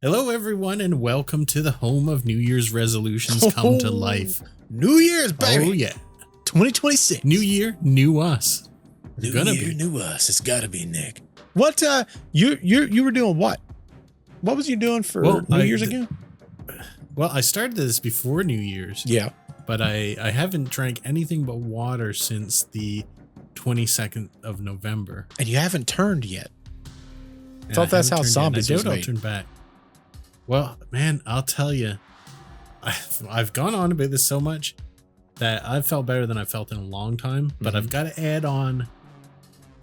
Hello, everyone, and welcome to the home of New Year's resolutions come to life. New Year's, baby. Oh, yeah. 2026. New year, new us. New year, new us. It's got to be, Nick. What, you were doing what? What was you doing for New Year's again? Well, I started this before New Year's. Yeah. But I haven't drank anything but water since the 22nd of November. And you haven't turned yet. I thought that's how zombies was made. I'll turn back. Well, man, I'll tell you, I've gone on about this so much that I've felt better than I've felt in a long time, but I've got to add on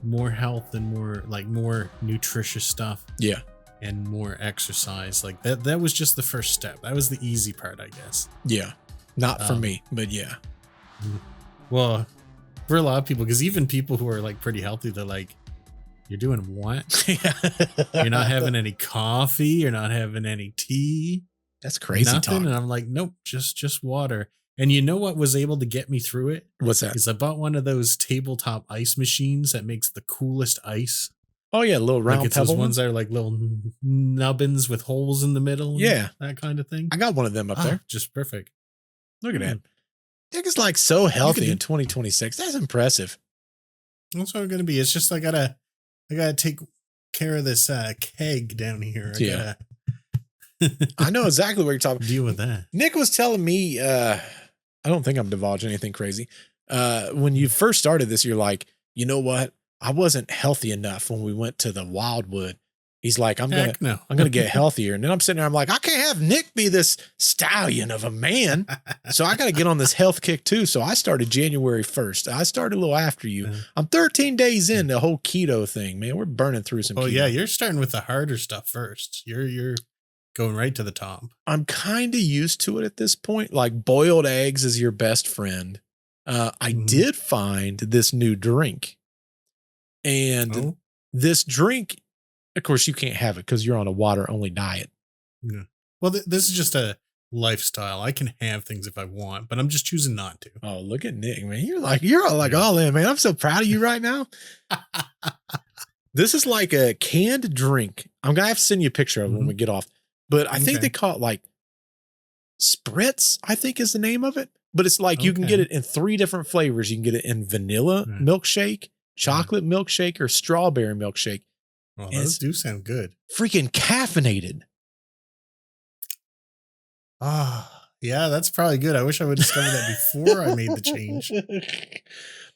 more health and more nutritious stuff. Yeah. And more exercise. Like that was just the first step. That was the easy part, I guess. Yeah. Not for me, but yeah. Well, for a lot of people, because even people who are like pretty healthy, they're like, you're doing what? You're not having any coffee. You're not having any tea. That's crazy nothing. talk. And I'm like, nope, just water. And you know what was able to get me through it? What's that? Is I bought one of those tabletop ice machines that makes the coolest ice. Oh yeah, little round it's pebble those ones that are like little nubbins with holes in the middle. Yeah, that kind of thing. I got one of them up there. Just perfect. Look at that. Nick is like so healthy in 2026. That's impressive. That's what I'm gonna be. It's just I gotta take care of this keg down here. I know exactly what you're talking about. Deal with that. Nick was telling me, I don't think I'm divulging anything crazy. When you first started this, you're like, you know what? I wasn't healthy enough when we went to the Wildwood. He's like, I'm gonna get healthier. And then I'm sitting there, I'm like, I can't have Nick be this stallion of a man. So I gotta get on this health kick too. So I started January 1st. I started a little after you. I'm 13 days in the whole keto thing, man. We're burning through some keto. Yeah, you're starting with the harder stuff first. You're going right to the top. I'm kind of used to it at this point. Like boiled eggs is your best friend. I did find this new drink. And this drink, of course, you can't have it because you're on a water-only diet. Yeah. Well, this is just a lifestyle. I can have things if I want, but I'm just choosing not to. Oh, look at Nick, man. You're all in, man. I'm so proud of you right now. This is like a canned drink. I'm going to have to send you a picture of it when we get off. But I think they call it like Spritz, I think is the name of it. But it's like you can get it in 3 different flavors. You can get it in vanilla milkshake, chocolate milkshake, or strawberry milkshake. Well, those do sound good. Freaking caffeinated. Yeah, that's probably good. I wish I would have discovered that before I made the change.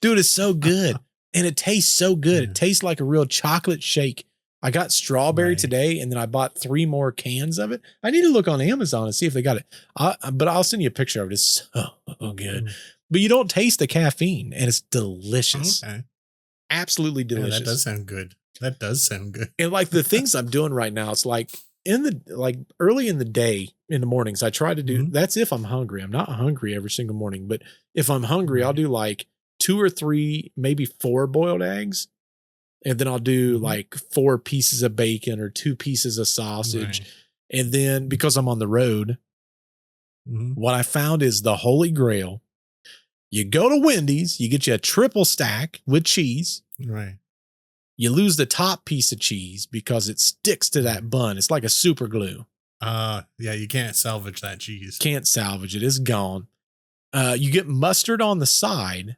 Dude, it's so good. And it tastes so good. It tastes like a real chocolate shake. I got strawberry today, and then I bought 3 more cans of it. I need to look on Amazon and see if they got it. But I'll send you a picture of it. It's so good. But you don't taste the caffeine, and it's delicious. Okay. Absolutely delicious. Yeah, that does sound good. That does sound good. And like the things I'm doing right now, it's like early in the day, in the mornings, I try to do that's if I'm hungry. I'm not hungry every single morning, but if I'm hungry, I'll do like 2 or 3, maybe 4 boiled eggs. And then I'll do like 4 pieces of bacon or 2 pieces of sausage. Right. And then because I'm on the road, what I found is the holy grail. You go to Wendy's, you get you a triple stack with cheese. Right. You lose the top piece of cheese because it sticks to that bun. It's like a super glue. Yeah, you can't salvage that cheese. Can't salvage it. It's gone. You get mustard on the side,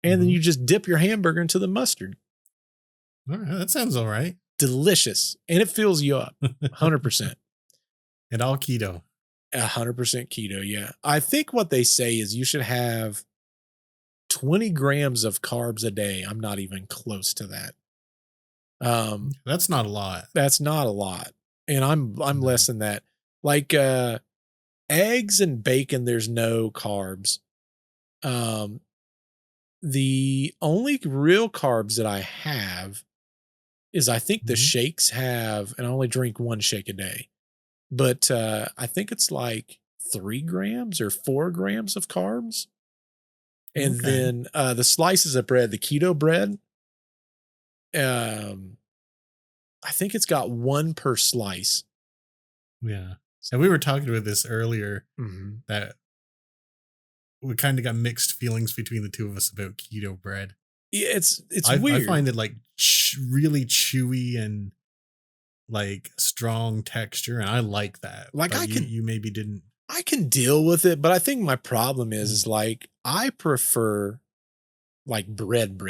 and then you just dip your hamburger into the mustard. All right, that sounds all right. Delicious. And it fills you up 100%. And all keto. 100% keto, yeah. I think what they say is you should have 20 grams of carbs a day. I'm not even close to that. That's not a lot. That's not a lot. And I'm less than that. Like eggs and bacon, there's no carbs. The only real carbs that I have is I think the shakes have, and I only drink 1 shake a day. But I think it's like 3 grams or 4 grams of carbs. And then the slices of bread, the keto bread, I think it's got 1 per slice. Yeah. And we were talking about this earlier, that we kind of got mixed feelings between the two of us about keto bread. Yeah, it's weird. I find it like really chewy and like strong texture, and I like that. Like but you maybe didn't. I can deal with it, but I think my problem is like I prefer like bread,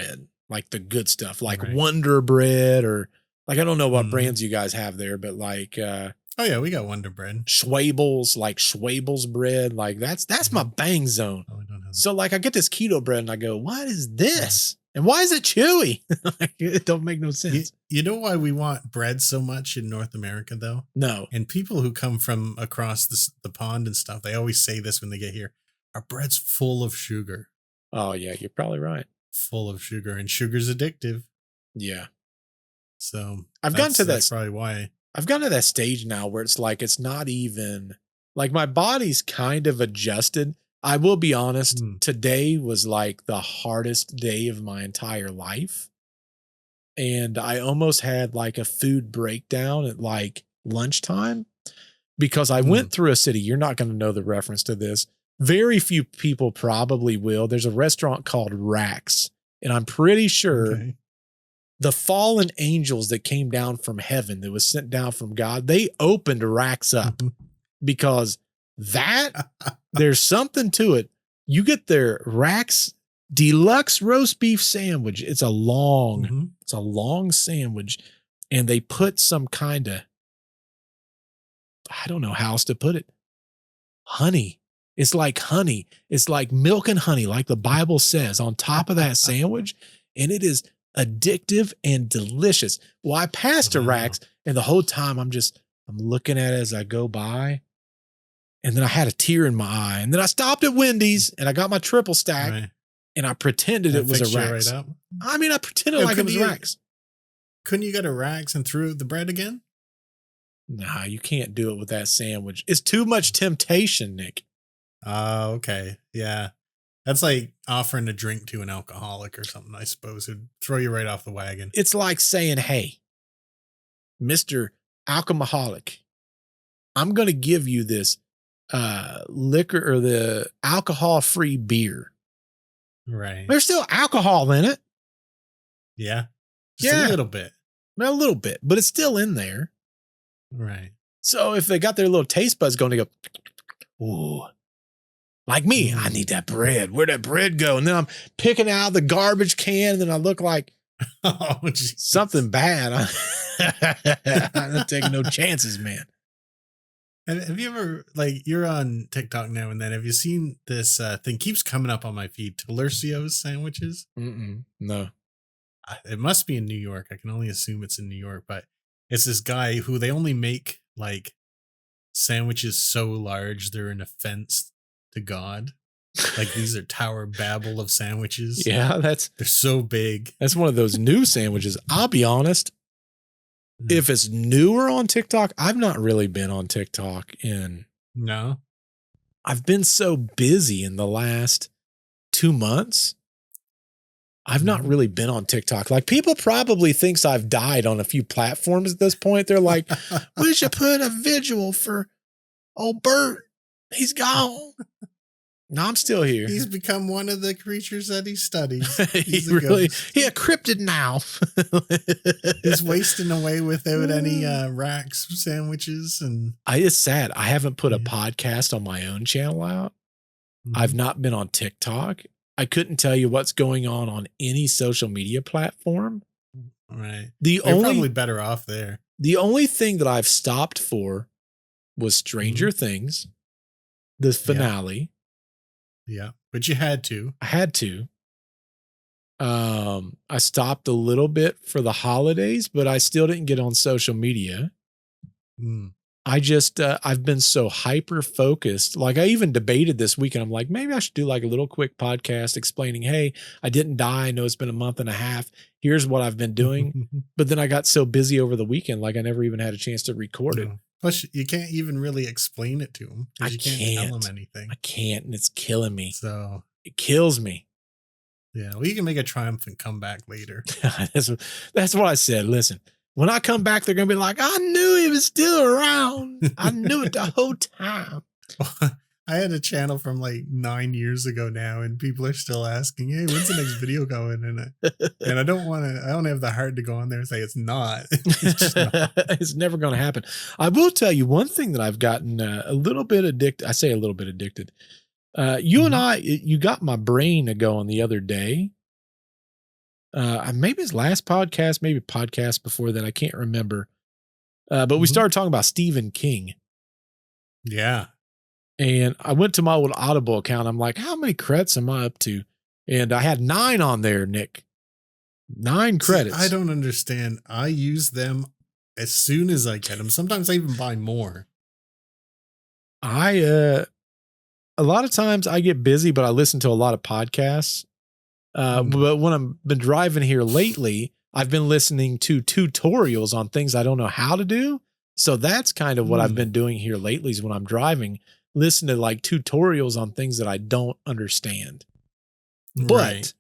like the good stuff, like Wonder Bread, or like I don't know what brands you guys have there, but like oh yeah, we got Wonder Bread. Schwabel's bread, like that's my bang zone. Oh, I don't know. So like I get this keto bread and I go, what is this? And why is it chewy? Like, it don't make no sense. You know why we want bread so much in North America, though? No. And people who come from across the pond and stuff, they always say this when they get here. Our bread's full of sugar. Oh, yeah, you're probably right. Full of sugar, and sugar's addictive. Yeah. So I've gotten to that. That's probably why. I've gotten to that stage now where it's like, it's not even, like my body's kind of adjusted. I will be honest, today was like the hardest day of my entire life. And I almost had like a food breakdown at like lunchtime because I went through a city. You're not going to know the reference to this. Very few people probably will. There's a restaurant called Rax, and I'm pretty sure the fallen angels that came down from heaven, that was sent down from God, they opened Rax up because there's something to it. You get their Rax deluxe roast beef sandwich. It's a long sandwich, and they put some kind of, I don't know how else to put it, honey. It's like honey. It's like milk and honey, like the Bible says, on top of that sandwich. And it is addictive and delicious. Well, I passed a Rax, and the whole time I'm looking at it as I go by. And then I had a tear in my eye. And then I stopped at Wendy's and I got my triple stack and I pretended it was a Rax. Right up. I mean, I pretended like it was Rax. Couldn't you get a Rax and threw the bread again? Nah, you can't do it with that sandwich. It's too much temptation, Nick. Oh, okay. Yeah. That's like offering a drink to an alcoholic or something, I suppose. It'd throw you right off the wagon. It's like saying, hey, Mr. Alcoholic, I'm going to give you this liquor or the alcohol-free beer. Right. There's still alcohol in it. Yeah. Just a little bit. A little bit, but it's still in there. Right. So if they got their little taste buds going, they go, ooh, like me, I need that bread. Where'd that bread go? And then I'm picking out the garbage can, and then I look like something bad. I'm not taking no chances, man. Have you ever, like, you're on TikTok now and then, have you seen this thing keeps coming up on my feed, Talercio's sandwiches? No. It must be in New York. I can only assume it's in New York, but it's this guy who they only make like sandwiches so large they're an offense to God. Like these are Tower Babel of sandwiches. Yeah, they're so big. That's one of those new sandwiches. I'll be honest. If it's newer on TikTok, I've not really been on TikTok No. I've been so busy in the last 2 months. I've not really been on TikTok. Like people probably thinks I've died on a few platforms at this point. They're like, we should put a vigil for old Bert. He's gone. No, I'm still here. He's become one of the creatures that he studies. He a cryptid now. He's wasting away without any Rax sandwiches. And it's sad. I haven't put a podcast on my own channel out. I've not been on TikTok. I couldn't tell you what's going on any social media platform. Right. You're probably better off there. The only thing that I've stopped for was Stranger Things, the finale. Yeah, but you had to. I had to. I stopped a little bit for the holidays, but I still didn't get on social media. I just, I've been so hyper focused. Like I even debated this weekend. I'm like, maybe I should do like a little quick podcast explaining, hey, I didn't die. I know it's been a month and a half. Here's what I've been doing. But then I got so busy over the weekend, like I never even had a chance to record it. Plus, you can't even really explain it to him. You can't tell him anything. I can't, and it's killing me. So it kills me. Yeah, well, you can make a triumphant comeback later. That's what I said. Listen, when I come back, they're gonna be like, "I knew he was still around. I knew it the whole time." I had a channel from like 9 years ago now, and people are still asking, "Hey, when's the next video going?" And I don't want to. I don't have the heart to go on there and say it's not. It's just not. It's never going to happen. I will tell you one thing that I've gotten a little bit addicted. I say a little bit addicted. You and I, you got my brain to go on the other day. Maybe his last podcast, maybe podcast before that. I can't remember. But we started talking about Stephen King. Yeah. And I went to my old Audible account. I'm like, how many credits am I up to? And I had 9 on there, Nick. 9 credits. See, I don't understand. I use them as soon as I get them. Sometimes I even buy more. A lot of times I get busy, but I listen to a lot of podcasts. But when I've been driving here lately, I've been listening to tutorials on things I don't know how to do. So that's kind of what I've been doing here lately is when I'm driving, listen to like tutorials on things that I don't understand. But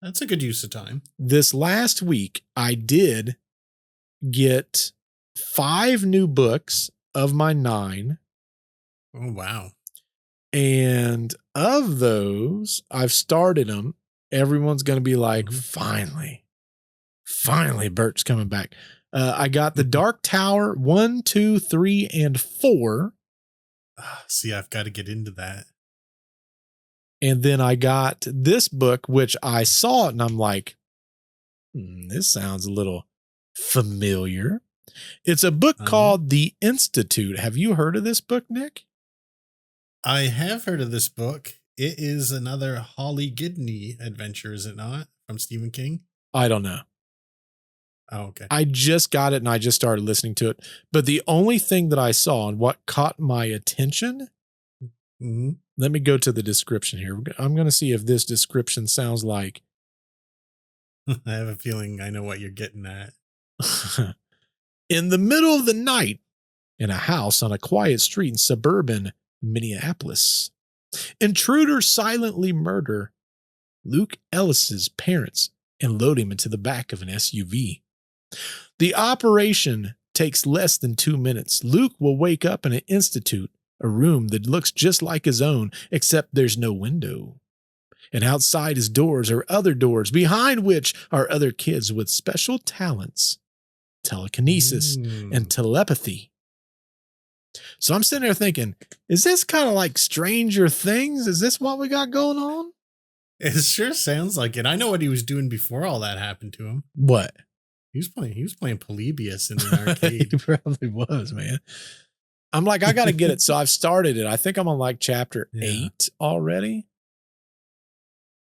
that's a good use of time. This last week, I did get 5 new books of my 9. Oh, wow. And of those, I've started them. Everyone's going to be like, finally, Bert's coming back. I got The Dark Tower 1, 2, 3, and 4. See, I've got to get into that. And then I got this book, which I saw it and I'm like, this sounds a little familiar. It's a book called The Institute. Have you heard of this book, Nick? I have heard of this book. It is another Holly Gidney adventure, is it not? From Stephen King? I don't know. Oh, okay. I just got it and I just started listening to it. But the only thing that I saw and what caught my attention, let me go to the description here. I'm going to see if this description sounds like. I have a feeling I know what you're getting at. In the middle of the night, in a house on a quiet street in suburban Minneapolis, intruders silently murder Luke Ellis's parents and load him into the back of an SUV. The operation takes less than 2 minutes. Luke will wake up in an institute, a room that looks just like his own, except there's no window. And outside his doors are other doors, behind which are other kids with special talents, telekinesis and telepathy. So I'm sitting there thinking, is this kind of like Stranger Things? Is this what we got going on? It sure sounds like it. I know what he was doing before all that happened to him. What? He was playing Polybius in an arcade. He probably was, man. I'm like, I got to get it. So I've started it. I think I'm on like chapter 8 already.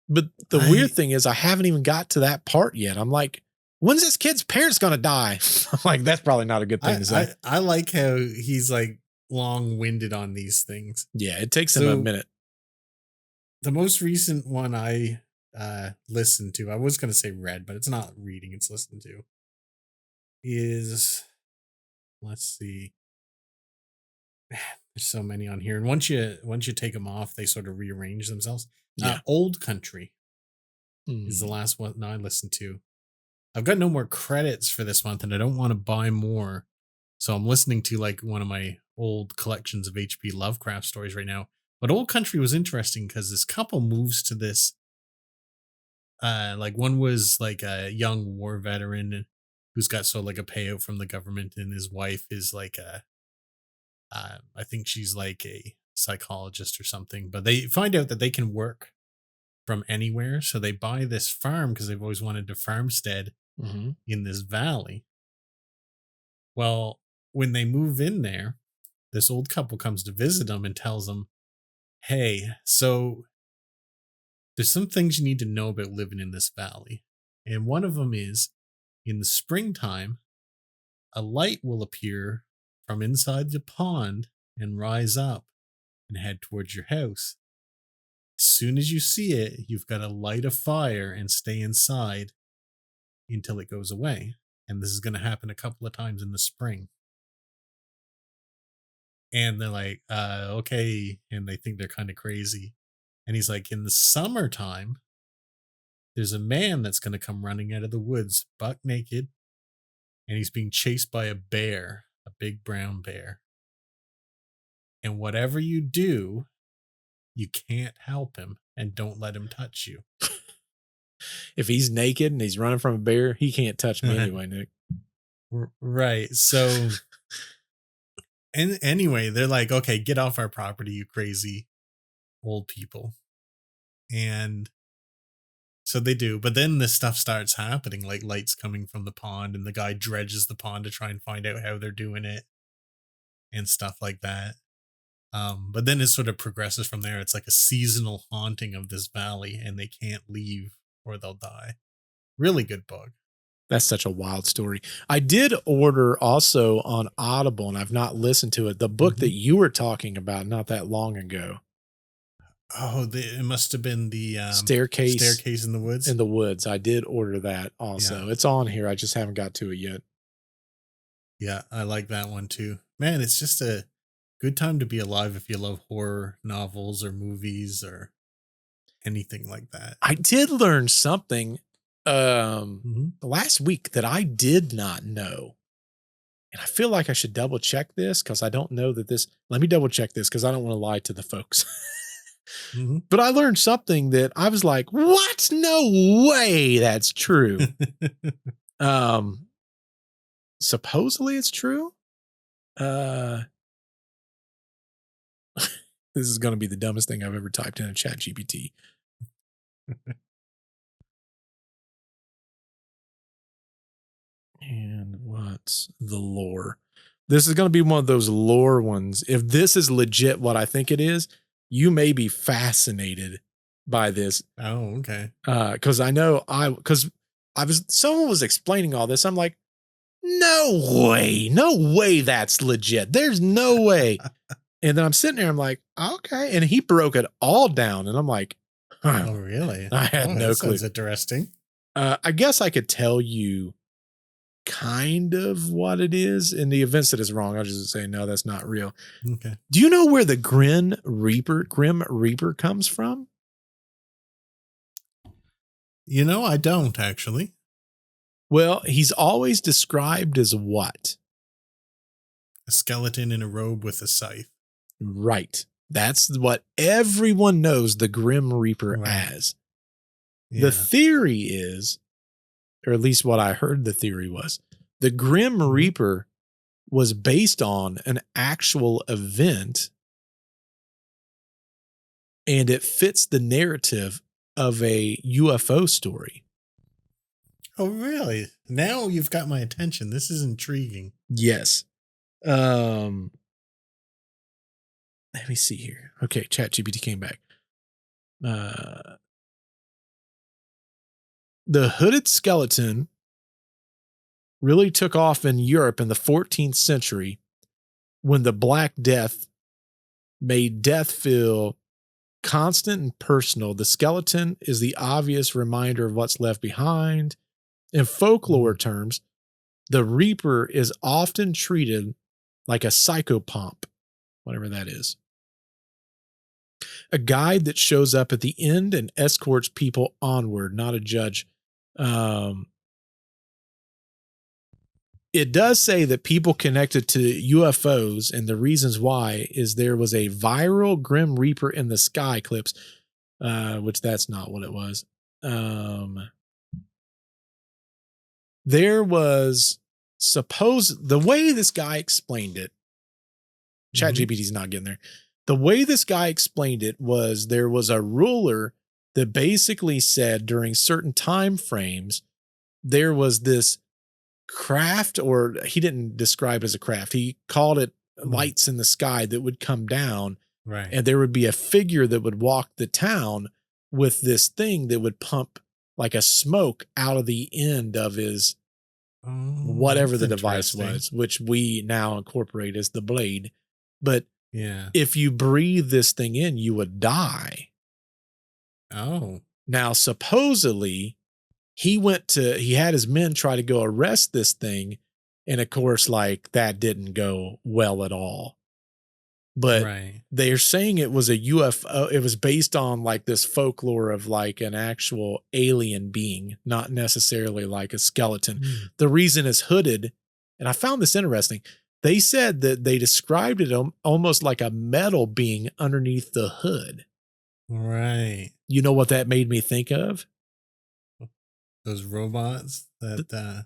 But the weird thing is I haven't even got to that part yet. I'm like, when's this kid's parents going to die? I'm like, that's probably not a good thing to say. I like how he's like long-winded on these things. Yeah, it takes him a minute. The most recent one I listened to, I was going to say read, but it's not reading, it's listened to, is, let's see. Man, there's so many on here. And once you take them off, they sort of rearrange themselves. Yeah. Old Country is the last one I listened to. I've got no more credits for this month and I don't want to buy more. So I'm listening to like one of my old collections of H.P. Lovecraft stories right now. But Old Country was interesting because this couple moves to this. Like one was like a young war veteran who's got sort of like a payout from the government, and his wife is like I think she's like a psychologist or something. But they find out that they can work from anywhere, so they buy this farm because they've always wanted to farmstead in this valley. Well, when they move in there, this old couple comes to visit them and tells them, hey, so there's some things you need to know about living in this valley. And one of them is, in the springtime, a light will appear from inside the pond and rise up and head towards your house. As soon as you see it, you've got to light a fire and stay inside until it goes away. And this is going to happen a couple of times in the spring. And they're like, okay. And they think they're kind of crazy. And he's like, in the summertime, there's a man that's going to come running out of the woods, buck naked. And he's being chased by a bear, a big brown bear. And whatever you do, you can't help him and don't let him touch you. If he's naked and he's running from a bear, he can't touch me anyway, Nick. Right. So, and anyway, they're like, okay, get off our property, you crazy old people. And so they do. But then this stuff starts happening, like lights coming from the pond, and the guy dredges the pond to try and find out how they're doing it and stuff like that. But then it sort of progresses from there. It's like a seasonal haunting of this valley, and they can't leave or they'll die. Really good book. That's such a wild story. I did order also on Audible, and I've not listened to it, the book that you were talking about not that long ago. Oh, it must have been the Staircase in the Woods. In the Woods. I did order that also. Yeah. It's on here. I just haven't got to it yet. Yeah, I like that one too. Man, it's just a good time to be alive if you love horror novels or movies or anything like that. I did learn something last week that I did not know. And I feel like I should double check this because I don't know that this. Let me double check this because I don't want to lie to the folks. But I learned something that I was like, what? No way that's true. Supposedly it's true. This is going to be the dumbest thing I've ever typed in a chat GPT. And what's the lore? This is going to be one of those lore ones. If this is legit what I think it is, you may be fascinated by this. Oh, okay. Because someone was explaining all this. I'm like, no way that's legit. There's no way. And then I'm sitting there, I'm like, okay. And he broke it all down. And I'm like, huh. Oh, really? I had no clue. Sounds interesting. I guess I could tell you kind of what it is. In the events that it's wrong, I'll just say, no, that's not real. Okay. Do you know where the Grim Reaper comes from? You know, I don't actually. Well, he's always described as what? A skeleton in a robe with a scythe. Right. That's what everyone knows the Grim Reaper as. Yeah. The theory is, or at least what I heard the theory was, the Grim Reaper was based on an actual event, and it fits the narrative of a UFO story. Oh, really? Now you've got my attention. This is intriguing. Yes. Let me see here. Okay, ChatGPT came back. The hooded skeleton really took off in Europe in the 14th century when the Black Death made death feel constant and personal. The skeleton is the obvious reminder of what's left behind. In folklore terms, the Reaper is often treated like a psychopomp, whatever that is. A guide that shows up at the end and escorts people onward, not a judge. It does say that people connected to UFOs, and the reasons why is there was a viral Grim Reaper in the sky clips, which that's not what it was. There was the way this guy explained it, ChatGPT's not getting there. The way this guy explained it was there was a ruler that basically said during certain time frames, there was this craft, or he didn't describe it as a craft. He called it lights in the sky that would come down. Right. And there would be a figure that would walk the town with this thing that would pump like a smoke out of the end of his whatever the device was, which we now incorporate as the blade. But yeah, if you breathe this thing in, you would die. Oh. Now, supposedly, he had his men try to go arrest this thing. And of course, like that didn't go well at all. But they're saying it was a UFO. It was based on like this folklore of like an actual alien being, not necessarily like a skeleton. The reason it's hooded, and I found this interesting. They said that they described it almost like a metal being underneath the hood. Right. You know what that made me think of? Those robots that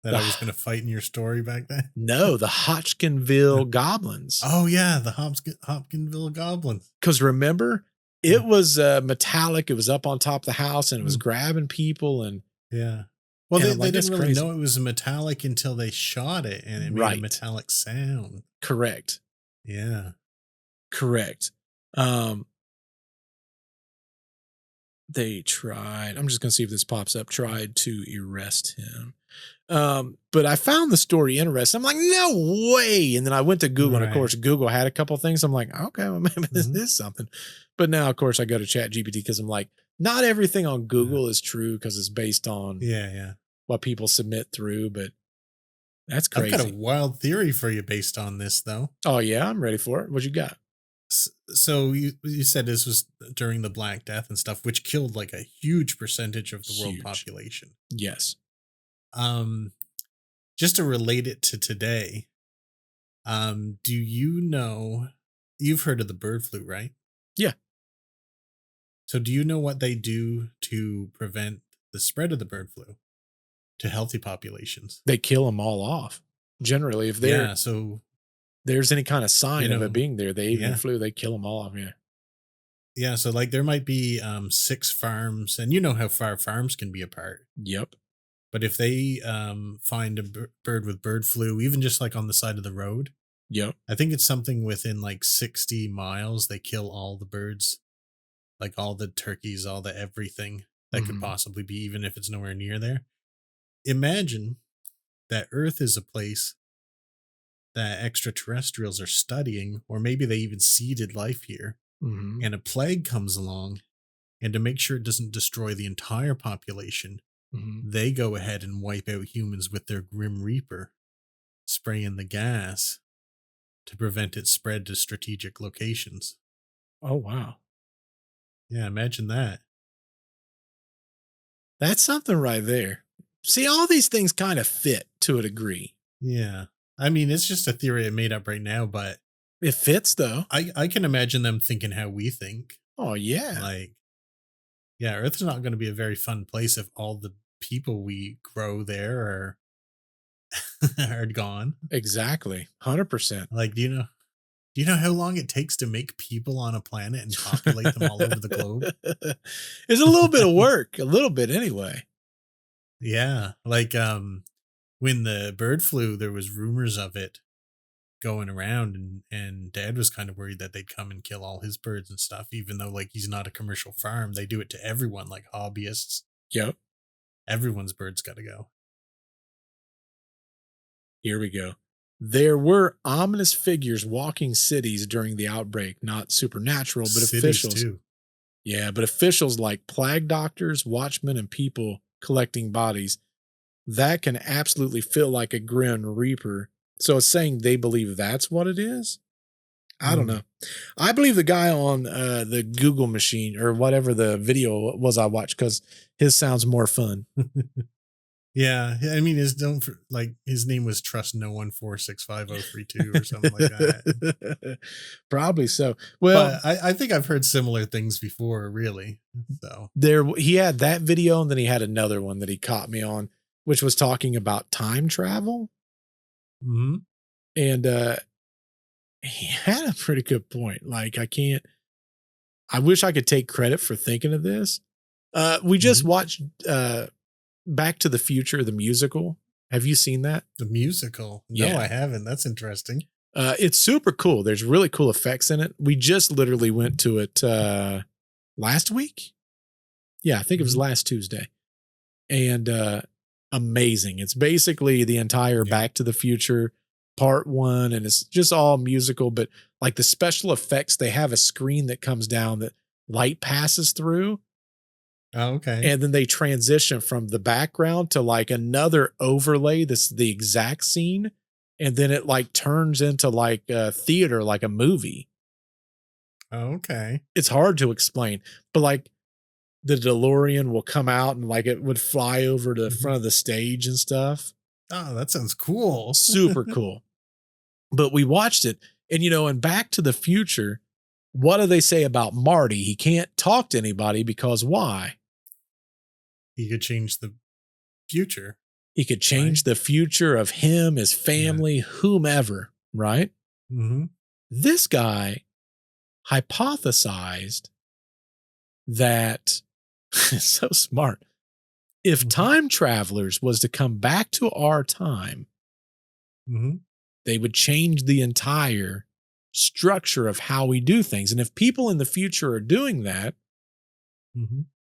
I was going to fight in your story back then. No, the Hodgkinville goblins. Oh yeah, the Hopkinsville goblins. Because remember, it was metallic. It was up on top of the house and it was grabbing people. And yeah. Well, and they didn't really know it was metallic until they shot it and it made a metallic sound. Correct. Yeah. Correct. They tried, I'm just going to see if this pops up, tried to arrest him. But I found the story interesting. I'm like, no way. And then I went to Google, and of course, Google had a couple things. I'm like, okay, well, maybe this is something. But now, of course, I go to ChatGPT because I'm like, not everything on Google is true because it's based on what people submit through. But that's crazy. I've got a wild theory for you based on this, though. Oh, yeah, I'm ready for it. What you got? So you said this was during the Black Death and stuff, which killed like a huge percentage of the world population. Yes. Just to relate it to today, do you know, you've heard of the bird flu, right? Yeah. So do you know what they do to prevent the spread of the bird flu to healthy populations? They kill them all off. Generally, if there's any kind of sign of it being there, the avian flu, they kill them all off. Yeah. Yeah. So like there might be 6 farms, and you know how far farms can be apart. Yep. But if they find a bird with bird flu, even just like on the side of the road, I think it's something within like 60 miles, they kill all the birds, like all the turkeys, all the everything that could possibly be, even if it's nowhere near there. Imagine that Earth is a place that extraterrestrials are studying, or maybe they even seeded life here, and a plague comes along, and to make sure it doesn't destroy the entire population, they go ahead and wipe out humans with their Grim Reaper, spraying the gas to prevent its spread to strategic locations. Oh, wow. Yeah, imagine that. That's something right there. See, all these things kind of fit to a degree. Yeah. I mean, it's just a theory I made up right now, but it fits though. I can imagine them thinking how we think. Oh, yeah. Like, yeah, Earth's not going to be a very fun place if all the people we grow there are gone. Exactly. 100%. Like, do you know how long it takes to make people on a planet and populate them all over the globe? It's a little bit of work, a little bit anyway. Yeah. Like, when the bird flu, there was rumors of it going around, and Dad was kind of worried that they'd come and kill all his birds and stuff, even though like he's not a commercial farm. They do it to everyone, like hobbyists. Yep. Everyone's birds got to go. Here we go. There were ominous figures walking cities during the outbreak, not supernatural, but cities officials too. Yeah, but officials like plague doctors, watchmen, and people collecting bodies. That can absolutely feel like a Grim Reaper. So it's saying they believe that's what it is? I don't know. I believe the guy on the Google machine or whatever the video was I watched, because his sounds more fun. Yeah. I mean, his name was Trust No 1465032 or something like that. Probably so. Well, but I think I've heard similar things before, really. So he had that video, and then he had another one that he caught me on, which was talking about time travel. And he had a pretty good point. Like, I wish I could take credit for thinking of this. We just watched Back to the Future, the musical. Have you seen that? The musical? No, I haven't. That's interesting. It's super cool. There's really cool effects in it. We just literally went to it last week. Yeah, I think it was last Tuesday. And amazing. It's basically the entire Back to the Future part 1, and it's just all musical, but like the special effects, they have a screen that comes down that light passes through. Oh, okay. And then they transition from the background to like another overlay that's the exact scene, and then it like turns into like a theater, like a movie. Oh, okay. It's hard to explain, but like the DeLorean will come out and like it would fly over to the front of the stage and stuff. Oh, that sounds cool. Super cool. But we watched it, and in Back to the Future, What do they say about Marty? He can't talk to anybody because why? He could change the future. He could change the future of him, his family, whomever, right? Mm-hmm. This guy hypothesized that, so smart, if time travelers was to come back to our time, they would change the entire structure of how we do things. And if people in the future are doing that,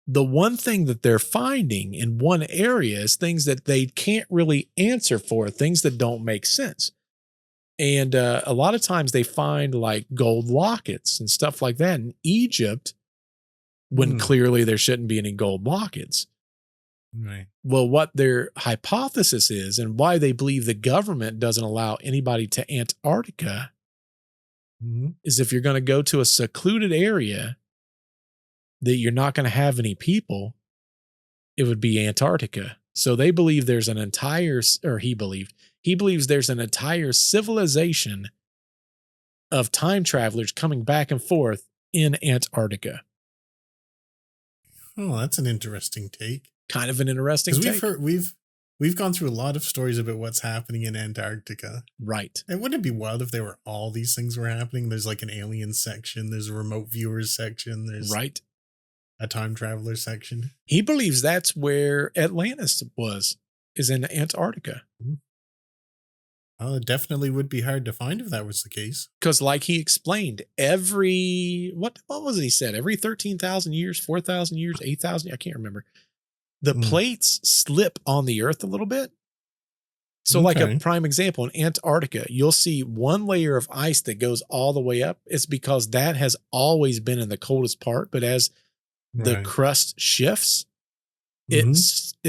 the one thing that they're finding in one area is things that they can't really answer for, things that don't make sense. And a lot of times they find like gold lockets and stuff like that in Egypt when clearly there shouldn't be any gold lockets. Right. Well, what their hypothesis is and why they believe the government doesn't allow anybody to Antarctica is if you're going to go to a secluded area that you're not going to have any people, it would be Antarctica. So they believe there's an entire, or he believes there's an entire civilization of time travelers coming back and forth in Antarctica. Oh, that's an interesting take. Kind of an interesting take. We've gone through a lot of stories about what's happening in Antarctica. Right. And wouldn't it be wild if there were all these things were happening? There's like an alien section. There's a remote viewers section. There's a time traveler section. He believes that's where Atlantis is in Antarctica. Well, it definitely would be hard to find if that was the case. Because like he explained, what was it he said? Every 13,000 years, 4,000 years, 8,000, I can't remember. The plates slip on the earth a little bit. So like a prime example, in Antarctica, you'll see one layer of ice that goes all the way up. It's because that has always been in the coldest part. But as the crust shifts, it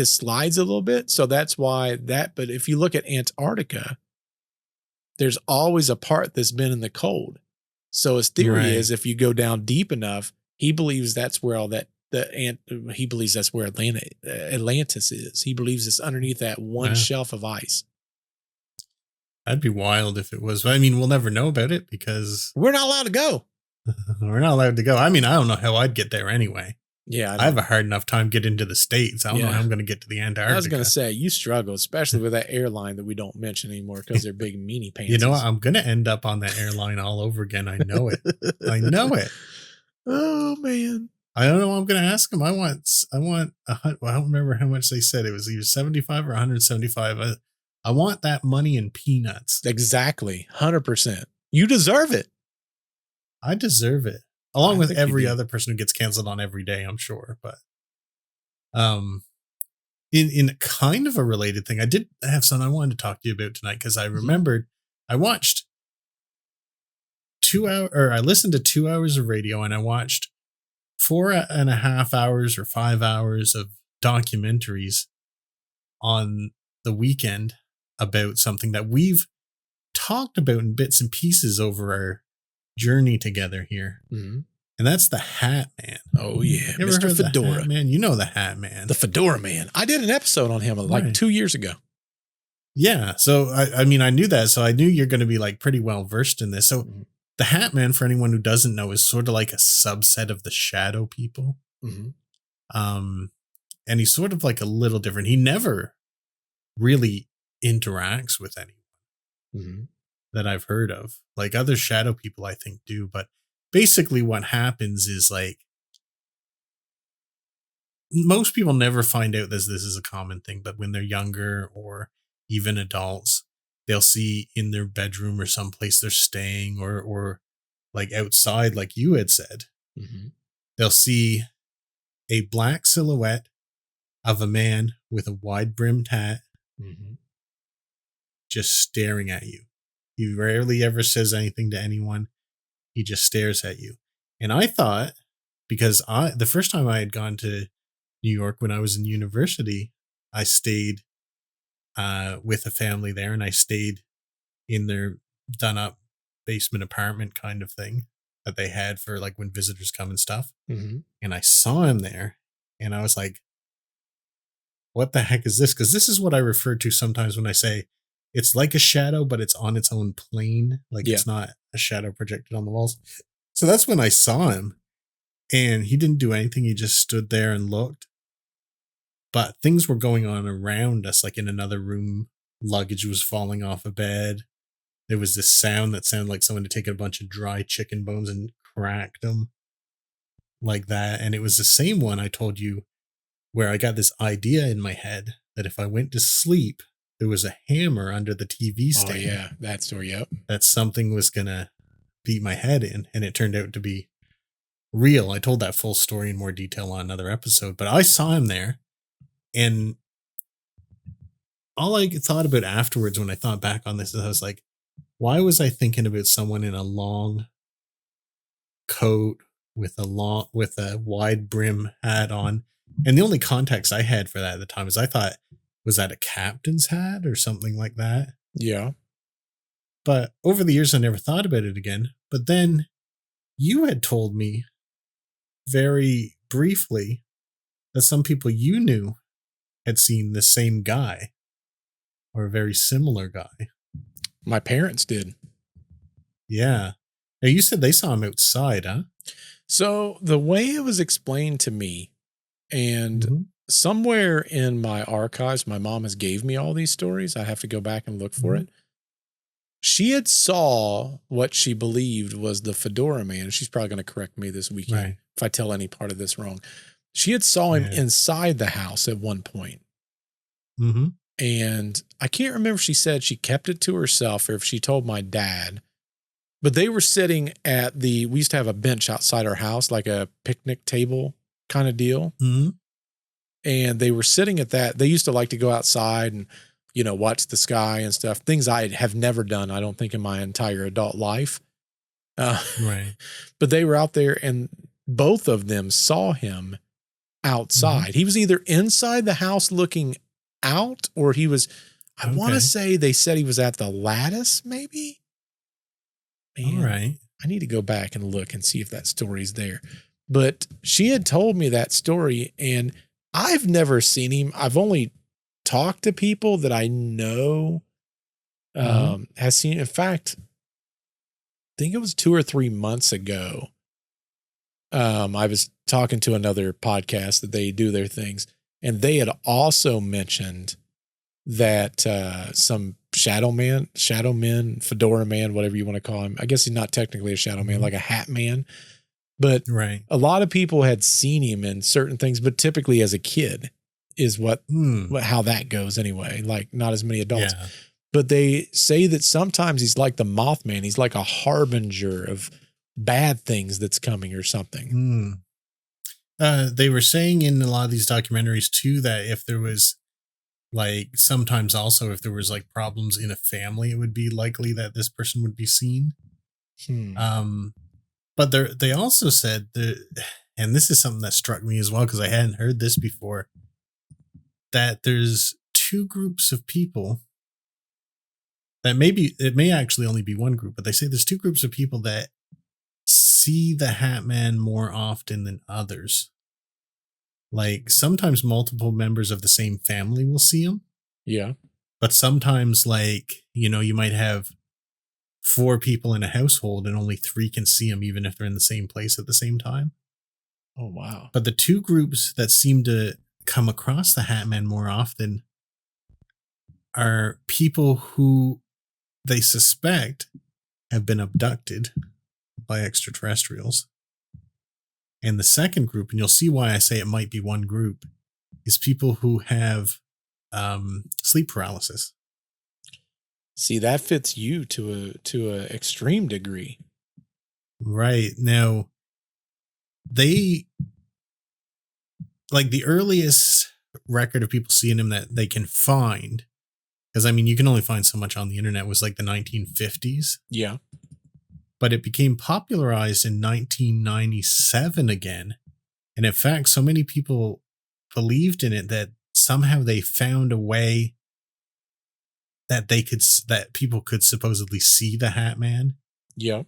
slides a little bit. So that's why that. But if you look at Antarctica, there's always a part that's been in the cold. So his theory is if you go down deep enough, he believes that's where all that. He believes that's where Atlantis is. He believes it's underneath that one shelf of ice. That'd be wild if it was. I mean, we'll never know about it because we're not allowed to go. We're not allowed to go. I mean, I don't know how I'd get there anyway. Yeah, I have a hard enough time getting to the States. I don't know how I'm going to get to the Antarctica. I was going to say, you struggle, especially with that airline that we don't mention anymore because they're big meanie pants. You know what? I'm going to end up on that airline all over again. I know it. I know it. Oh, man. I don't know what I'm going to ask him. I want, well, I don't remember how much they said. It was either 75 or 175. I want that money in peanuts. Exactly. 100%. You deserve it. I deserve it. Along with every other person who gets canceled on every day, I'm sure. But in kind of a related thing, I did have something I wanted to talk to you about tonight because I remembered I watched I listened to 2 hours of radio and I watched 4.5 hours or 5 hours of documentaries on the weekend about something that we've talked about in bits and pieces over our journey together here. And that's the Hat Man. Oh yeah. You ever Mr. heard Fedora. The Hat Man? You know the Hat Man. The Fedora Man. I did an episode on him like 2 years ago. Yeah. So I mean, I knew that. So I knew you're going to be like pretty well versed in this. So the Hat Man, for anyone who doesn't know, is sort of like a subset of the shadow people. And he's sort of like a little different. He never really interacts with anyone that I've heard of. Like other shadow people, I think, do. But basically what happens is like most people never find out this is a common thing. But when they're younger or even adults, they'll see in their bedroom or someplace they're staying or like outside, like you had said, they'll see a black silhouette of a man with a wide-brimmed hat just staring at you. He rarely ever says anything to anyone. He just stares at you. And I thought, because the first time I had gone to New York when I was in university, I stayed with a family there, and I stayed in their done-up basement apartment kind of thing that they had for like when visitors come and stuff. And I saw him there, and I was like, what the heck is this? Because this is what I refer to sometimes when I say it's like a shadow, but it's on its own plane. Like it's not a shadow projected on the walls. So that's when I saw him, and he didn't do anything. He just stood there and looked. But things were going on around us, like in another room. Luggage was falling off a bed. There was this sound that sounded like someone had taken a bunch of dry chicken bones and cracked them like that. And it was the same one I told you where I got this idea in my head that if I went to sleep, there was a hammer under the TV stand. Oh, yeah. That story, yep. That something was going to beat my head in. And it turned out to be real. I told that full story in more detail on another episode. But I saw him there. And all I thought about afterwards when I thought back on this is I was like, why was I thinking about someone in a long coat with a wide brim hat on? And the only context I had for that at the time is I thought, was that a captain's hat or something like that? Yeah. But over the years, I never thought about it again. But then you had told me very briefly that some people you knew had seen the same guy or a very similar guy. My parents did. Yeah. Now you said they saw him outside, huh? So the way it was explained to me, and somewhere in my archives, my mom has gave me all these stories. I have to go back and look for it. She had saw what she believed was the Fedora man. She's probably going to correct me this weekend if I tell any part of this wrong. She had saw him inside the house at one point. And I can't remember if she said she kept it to herself or if she told my dad. But they were sitting at we used to have a bench outside our house, like a picnic table kind of deal. And they were sitting at that. They used to like to go outside and, you know, watch the sky and stuff. Things I have never done, I don't think, in my entire adult life. But they were out there and both of them saw him outside. He was either inside the house looking out or he was, I want to say they said he was at the lattice, maybe. Man, all right. I need to go back and look and see if that story's there. But she had told me that story and I've never seen him. I've only talked to people that I know has seen. In fact, I think it was 2 or 3 months ago. I was talking to another podcast that they do their things, and they had also mentioned that some shadow men, Fedora man, whatever you want to call him. I guess he's not technically a shadow man, like a hat man. But a lot of people had seen him in certain things, but typically as a kid is how that goes anyway. Like not as many adults. But they say that sometimes he's like the Mothman. He's like a harbinger of bad things that's coming or something. They were saying in a lot of these documentaries too that if there was like sometimes also if there was like problems in a family, it would be likely that this person would be seen. But they also said that, and this is something that struck me as well because I hadn't heard this before, that there's two groups of people that it may actually only be one group, but they say there's two groups of people that see the Hat Man more often than others. Like sometimes multiple members of the same family will see him. Yeah. But sometimes like, you know, you might have 4 people in a household and only 3 can see him even if they're in the same place at the same time. Oh, wow. But the two groups that seem to come across the Hat Man more often are people who they suspect have been abducted by extraterrestrials. And the second group, and you'll see why I say it might be one group, is people who have sleep paralysis. See, that fits you to a extreme degree. Right. Now, they, like the earliest record of people seeing him that they can find, because I mean, you can only find so much on the internet, was like the 1950s. Yeah. But it became popularized in 1997 again. And in fact, so many people believed in it that somehow they found a way that that people could supposedly see the Hat Man. Yep.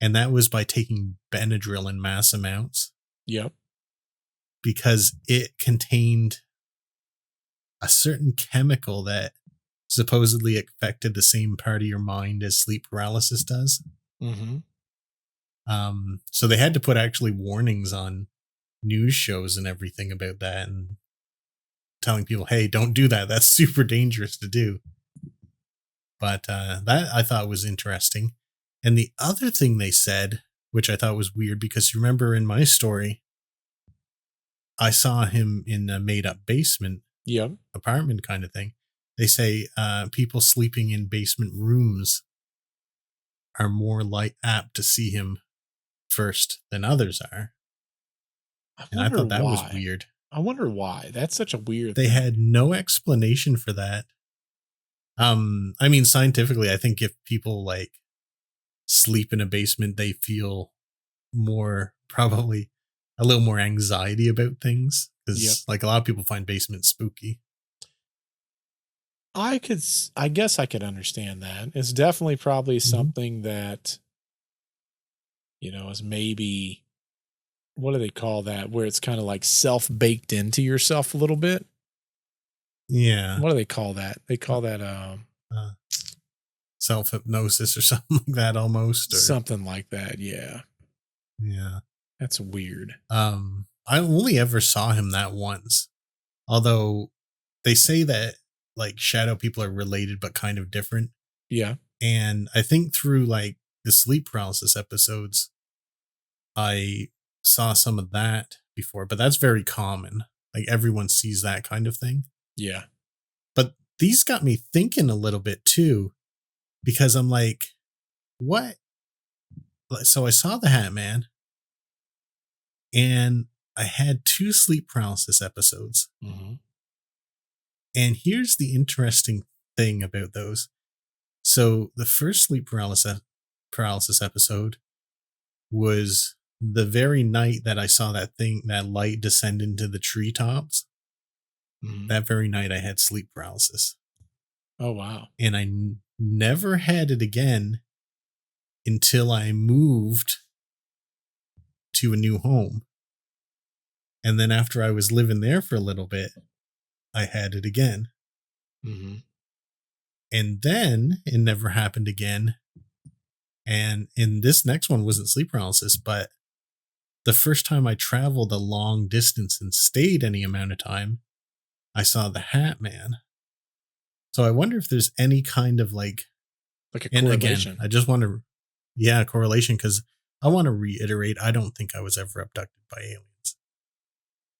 And that was by taking Benadryl in mass amounts. Yep. Because it contained a certain chemical that supposedly affected the same part of your mind as sleep paralysis does. So they had to put actually warnings on news shows and everything about that, and telling people, hey, don't do that. That's super dangerous to do. But that I thought was interesting. And the other thing they said, which I thought was weird, because you remember in my story, I saw him in a made up basement, apartment kind of thing. They say people sleeping in basement rooms are more apt to see him first than others are. And I thought that was weird. I wonder why. That's such a weird thing. They had no explanation for that. I mean, scientifically, I think if people like sleep in a basement, they feel more, probably a little more anxiety about things, because like a lot of people find basements spooky. I guess I could understand that. It's definitely probably something that, is maybe, what do they call that? Where it's kind of like self-baked into yourself a little bit. Yeah. What do they call that? They call that self-hypnosis or something like that almost. Or something like that, yeah. Yeah. That's weird. I only ever saw him that once. Although they say that like shadow people are related but kind of different. Yeah. And I think through like the sleep paralysis episodes, I saw some of that before, but that's very common. Like everyone sees that kind of thing. Yeah. But these got me thinking a little bit too, because I'm like, what? So I saw the Hat Man, and I had 2 sleep paralysis episodes. Mm-hmm. And here's the interesting thing about those. So the first sleep paralysis episode was the very night that I saw that light descend into the treetops. Mm-hmm. That very night I had sleep paralysis. Oh, wow. And I never had it again until I moved to a new home. And then after I was living there for a little bit, I had it again. Mm-hmm. And then it never happened again. And in this next one wasn't sleep paralysis, but the first time I traveled a long distance and stayed any amount of time, I saw the Hat Man. So I wonder if there's any kind of like a correlation. Again, I just want to, correlation, because I want to reiterate, I don't think I was ever abducted by aliens.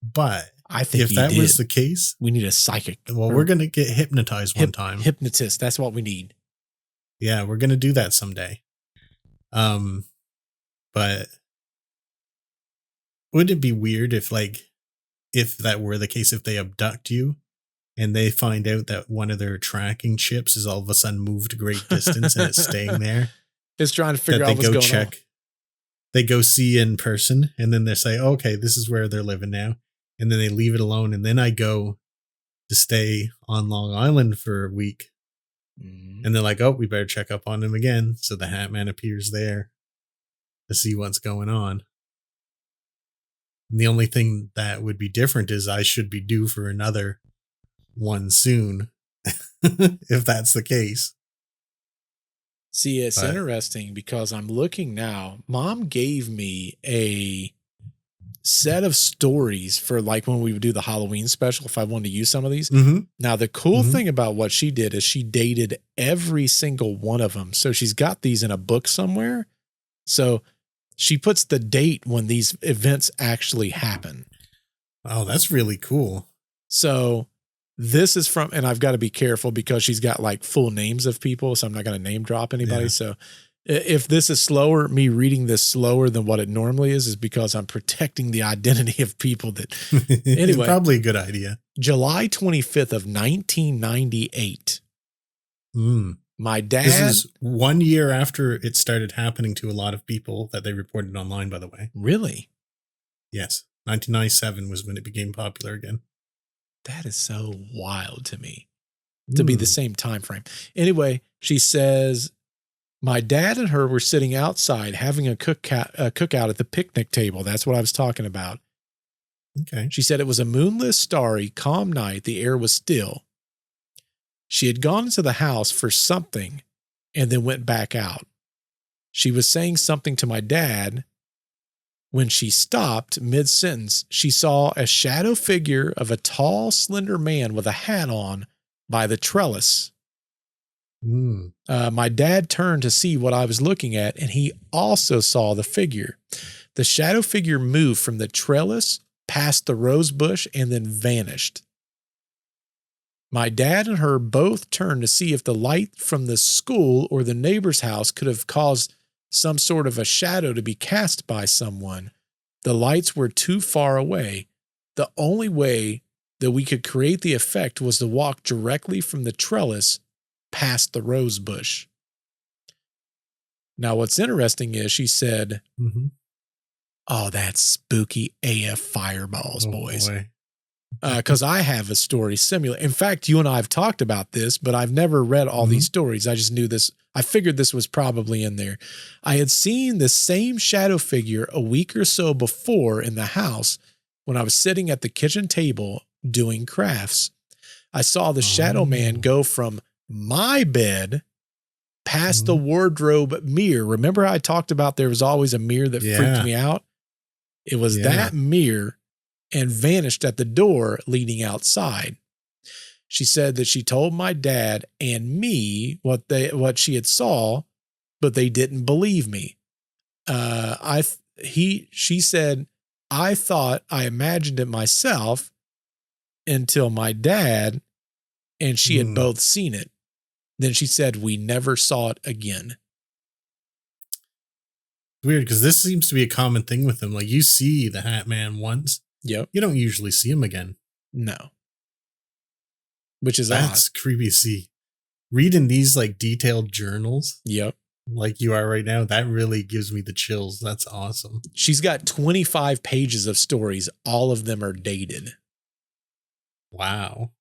But I think if that was the case, we need a psychic. Well, we're going to get hypnotized one time. Hypnotist. That's what we need. Yeah, we're going to do that someday. But wouldn't it be weird if that were the case, if they abduct you and they find out that one of their tracking chips is all of a sudden moved a great distance and it's staying there? It's trying to figure out what's going on. They go see in person, and then they say, okay, this is where they're living now. And then they leave it alone. And then I go to stay on Long Island for a week. Mm-hmm. And they're like, oh, we better check up on him again. So the Hat Man appears there to see what's going on. And the only thing that would be different is I should be due for another one soon, if that's the case. See, it's interesting because I'm looking now. Mom gave me a set of stories for like when we would do the Halloween special, if I wanted to use some of these. Mm-hmm. Now, the cool thing about what she did is she dated every single one of them. So she's got these in a book somewhere. So she puts the date when these events actually happen. Oh, that's really cool. So this is from, and I've got to be careful because she's got like full names of people. So I'm not going to name drop anybody. Yeah. So if this is slower, me reading this slower than what it normally is because I'm protecting the identity of people that, anyway. Probably a good idea. July 25th of 1998. My dad. This is 1 year after it started happening to a lot of people that they reported online, by the way. Really? Yes. 1997 was when it became popular again. That is so wild to me to be the same time frame. Anyway, she says, my dad and her were sitting outside having a cookout at the picnic table. That's what I was talking about. Okay. She said it was a moonless, starry, calm night. The air was still. She had gone into the house for something and then went back out. She was saying something to my dad. When she stopped mid-sentence, she saw a shadow figure of a tall, slender man with a hat on by the trellis. My dad turned to see what I was looking at, and he also saw the figure. The shadow figure moved from the trellis past the rose bush and then vanished. My dad and her both turned to see if the light from the school or the neighbor's house could have caused some sort of a shadow to be cast by someone. The lights were too far away. The only way that we could create the effect was to walk directly from the trellis past the rose bush. Now, what's interesting is she said, oh, that's spooky AF fireballs, boys. Because I have a story similar. In fact, you and I have talked about this, but I've never read all these stories. I just knew this. I figured this was probably in there. I had seen the same shadow figure a week or so before in the house when I was sitting at the kitchen table doing crafts. I saw the shadow man go from my bed past the wardrobe mirror. Remember I talked about there was always a mirror that freaked me out? It was that mirror, and vanished at the door leading outside. She said that she told my dad and me what she had saw, but they didn't believe me. She said, I thought I imagined it myself until my dad and she had both seen it. Then she said, we never saw it again. Weird, because this seems to be a common thing with him. Like, you see the Hat Man once. Yep. You don't usually see him again. No. Which is That's creepy to see. Reading these like detailed journals. Yep. Like you are right now, that really gives me the chills. That's awesome. She's got 25 pages of stories. All of them are dated. Wow.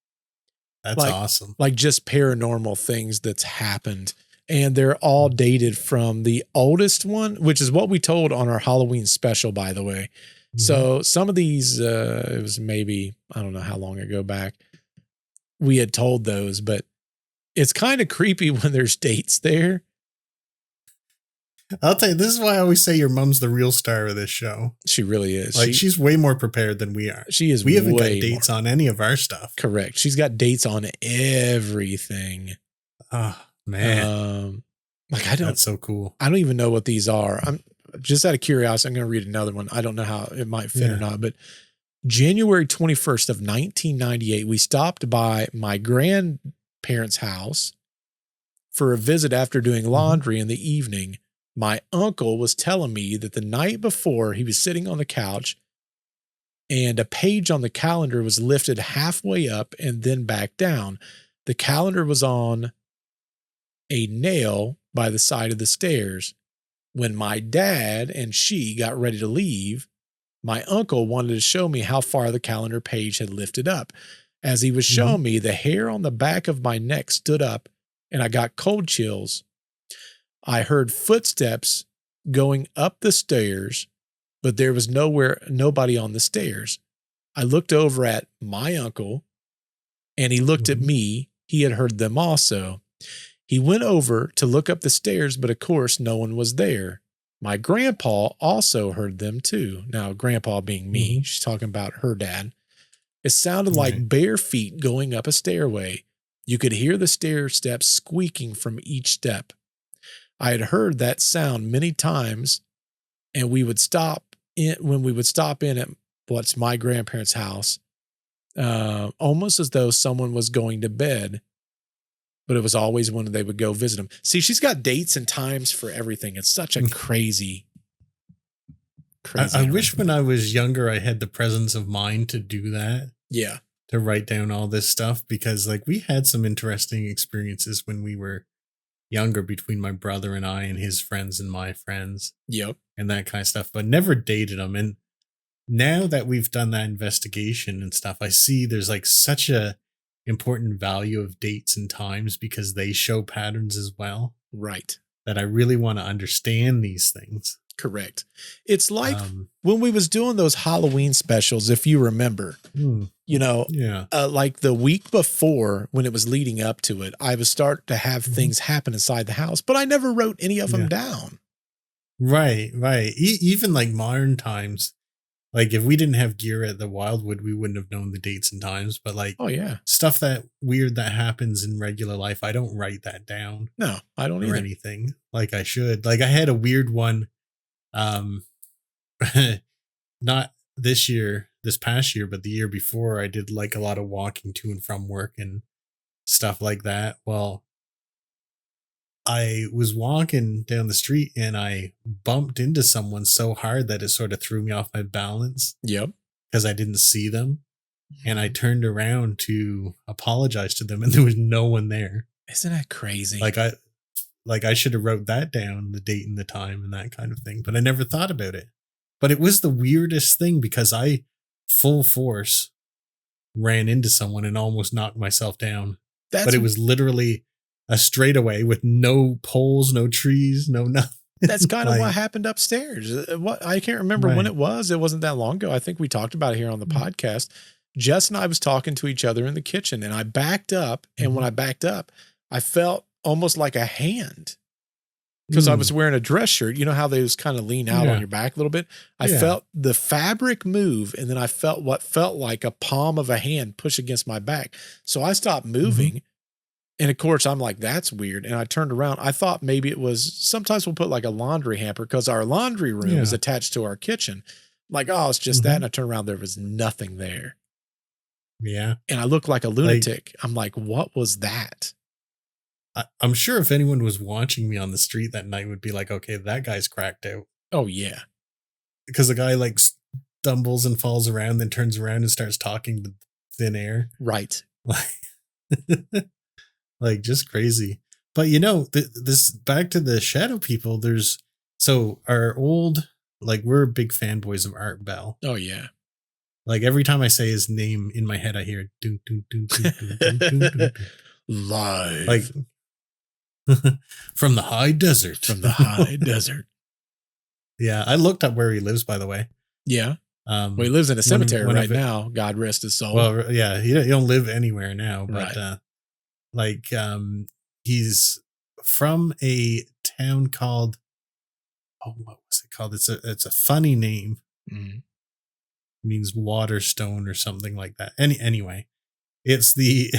That's awesome. Like just paranormal things that's happened. And they're all dated from the oldest one, which is what we told on our Halloween special, by the way. So some of these, it was maybe, I don't know how long ago back we had told those, but it's kind of creepy when there's dates there. I'll tell you, this is why I always say your mom's the real star of this show. She really is. Like she's way more prepared than we are. She is. We haven't got dates on any of our stuff. Correct. She's got dates on everything. Oh man. That's so cool. I don't even know what these are. I'm just out of curiosity. I'm going to read another one. I don't know how it might fit or not, but January 21st of 1998, we stopped by my grandparents' house for a visit after doing laundry in the evening. My uncle was telling me that the night before he was sitting on the couch and a page on the calendar was lifted halfway up and then back down. The calendar was on a nail by the side of the stairs. When my dad and she got ready to leave, my uncle wanted to show me how far the calendar page had lifted up. As he was showing me, the hair on the back of my neck stood up and I got cold chills. I heard footsteps going up the stairs, but there was nobody on the stairs. I looked over at my uncle and he looked at me. He had heard them also. He went over to look up the stairs, but of course no one was there. My grandpa also heard them too. Now, grandpa being me, she's talking about her dad. It sounded like bare feet going up a stairway. You could hear the stair steps squeaking from each step. I had heard that sound many times, and when we would stop in at what's my grandparents' house, almost as though someone was going to bed. But it was always when they would go visit them. See, she's got dates and times for everything. It's such a crazy. I wish when I was younger, I had the presence of mind to do that. Yeah. To write down all this stuff, because like we had some interesting experiences when we were younger between my brother and I and his friends and my friends. Yep. And that kind of stuff, but never dated them. And now that we've done that investigation and stuff, I see there's like such a important value of dates and times because they show patterns as well. Right. That I really want to understand these things. Correct. It's like when we was doing those Halloween specials, if you remember, like the week before when it was leading up to it, I was starting to have things happen inside the house, but I never wrote any of them down. Right, right. Even like modern times, like if we didn't have gear at the Wildwood, we wouldn't have known the dates and times. But like Oh yeah. stuff that weird that happens in regular life, I don't write that down No, I don't or either. anything like I should. Like I had a weird one, um, not this past year, but the year before. I did like a lot of walking to and from work and stuff like that. Well, I was walking down the street and I bumped into someone so hard that it sort of threw me off my balance Yep. because I didn't see them. And I turned around to apologize to them and there was no one there. Isn't that crazy? Like I should have wrote that down, the date and the time and that kind of thing, but I never thought about it. But it was the weirdest thing because I full force ran into someone and almost knocked myself down. But it was literally a straightaway with no poles, no trees, no nothing. That's kind of Like- what happened upstairs. What I can't remember when Right. it was. It wasn't that long ago. I think we talked about it here on the podcast. Jess and I was talking to each other in the kitchen, and I backed up. And when I backed up, I felt almost like a hand because I was wearing a dress shirt. You know how they just kind of lean out on your back a little bit. I felt the fabric move, and then I felt what felt like a palm of a hand push against my back. So I stopped moving. And of course, I'm like, that's weird. And I turned around. I thought maybe it was, sometimes we'll put like a laundry hamper because our laundry room is attached to our kitchen. I'm like, oh, it's just that. And I turned around. There was nothing there. Yeah. And I looked like a lunatic. I'm like, what was that? I'm sure if anyone was watching me on the street that night would be like, okay, that guy's cracked out. Oh, yeah. Because the guy like stumbles and falls around, then turns around and starts talking to thin air. Right. Like just crazy. But you know, this back to the shadow people, so our old, like we're big fanboys of Art Bell. Oh, yeah. Like every time I say his name in my head, I hear doo, doo, doo, doo, doo, doo, doo, doo. Live. Like from the high desert. From the high desert. Yeah. I looked up where he lives, by the way. Yeah. Well, he lives in a cemetery one right now. God rest his soul. Well, yeah, he don't live anywhere now, but he's from a town called, what was it called? It's a funny name. Mm. It means Waterstone or something like that. Anyway, it's the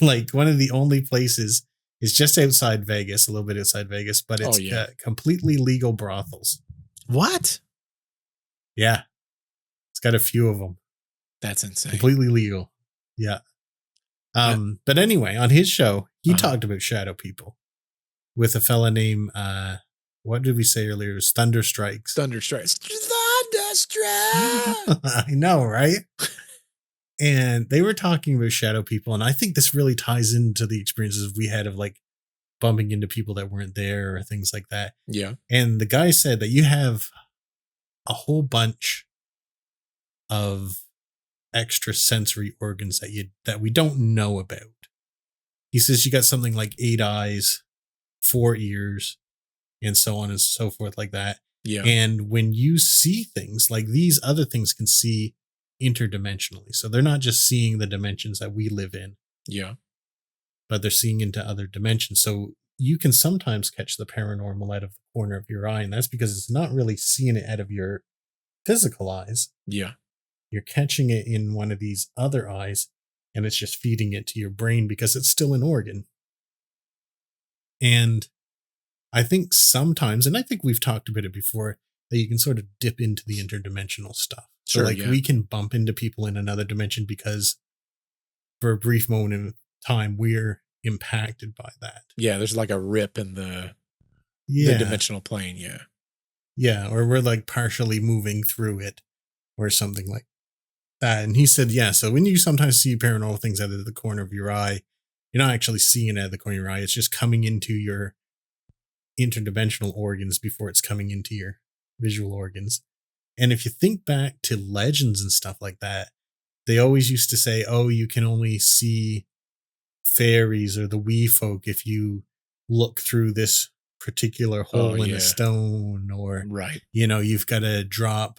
like one of the only places. It's just outside Vegas, a little bit outside Vegas, but it's completely legal brothels. What? Yeah. It's got a few of them. That's insane. Completely legal. Yeah. But anyway, on his show, he talked about shadow people with a fella named, what did we say earlier? It was Thunderstrikes. Thunderstrikes. I know, right? And they were talking about shadow people. And I think this really ties into the experiences we had of like bumping into people that weren't there or things like that. Yeah. And the guy said that you have a whole bunch of extra sensory organs that we don't know about. He says you got something like 8 eyes, 4 ears, and so on and so forth like that. Yeah. And when you see things like these, other things can see interdimensionally. So they're not just seeing the dimensions that we live in. Yeah. But they're seeing into other dimensions. So you can sometimes catch the paranormal out of the corner of your eye. And that's because it's not really seeing it out of your physical eyes. Yeah. You're catching it in one of these other eyes, and it's just feeding it to your brain because it's still an organ. And I think sometimes, and I think we've talked about it before, that you can sort of dip into the interdimensional stuff. So Sure, we can bump into people in another dimension because for a brief moment in time, we're impacted by that. Yeah, there's like a rip in the dimensional plane. Yeah. Yeah, or we're like partially moving through it or something like that. And he said, yeah, so when you sometimes see paranormal things out of the corner of your eye, you're not actually seeing it out of the corner of your eye. It's just coming into your interdimensional organs before it's coming into your visual organs. And if you think back to legends and stuff like that, they always used to say, oh, you can only see fairies or the wee folk if you look through this particular hole in a stone, or, you've got to drop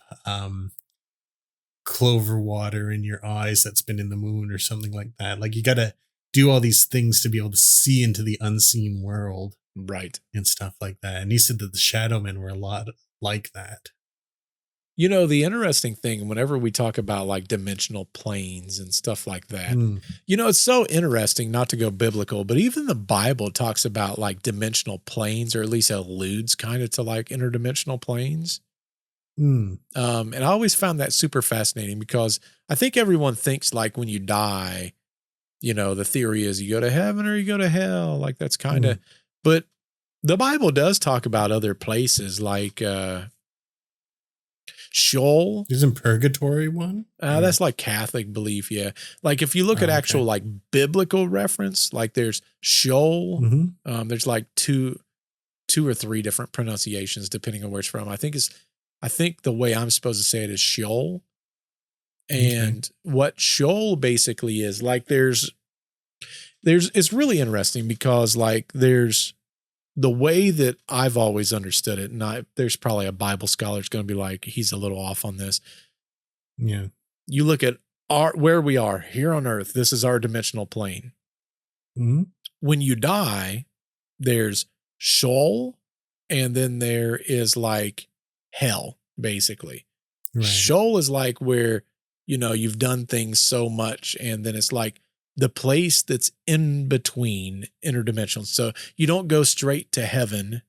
clover water in your eyes that's been in the moon or something like that. Like you got to do all these things to be able to see into the unseen world. Right. And stuff like that. And he said that the shadow men were a lot like that. You know, the interesting thing, whenever we talk about like dimensional planes and stuff like that, you know, it's so interesting, not to go biblical, but even the Bible talks about like dimensional planes, or at least alludes kind of to like interdimensional planes. And I always found that super fascinating, because I think everyone thinks like when you die, you know, the theory is you go to heaven or you go to hell. Like that's kind of, but the Bible does talk about other places like, Sheol. Isn't purgatory one? That's like Catholic belief. Yeah. Like if you look at actual like biblical reference, like there's Sheol. There's like two or three different pronunciations depending on where it's from. I think the way I'm supposed to say it is Sheol. And what Sheol basically is, like it's really interesting, because like there's the way that I've always understood it, and there's probably a Bible scholar that's going to be like, he's a little off on this. Yeah. You look at where we are here on Earth. This is our dimensional plane. When you die, there's Sheol, and then there is like hell, basically. Right. Sheol is like where, you know, you've done things so much, and then it's like the place that's in between interdimensional. So you don't go straight to heaven,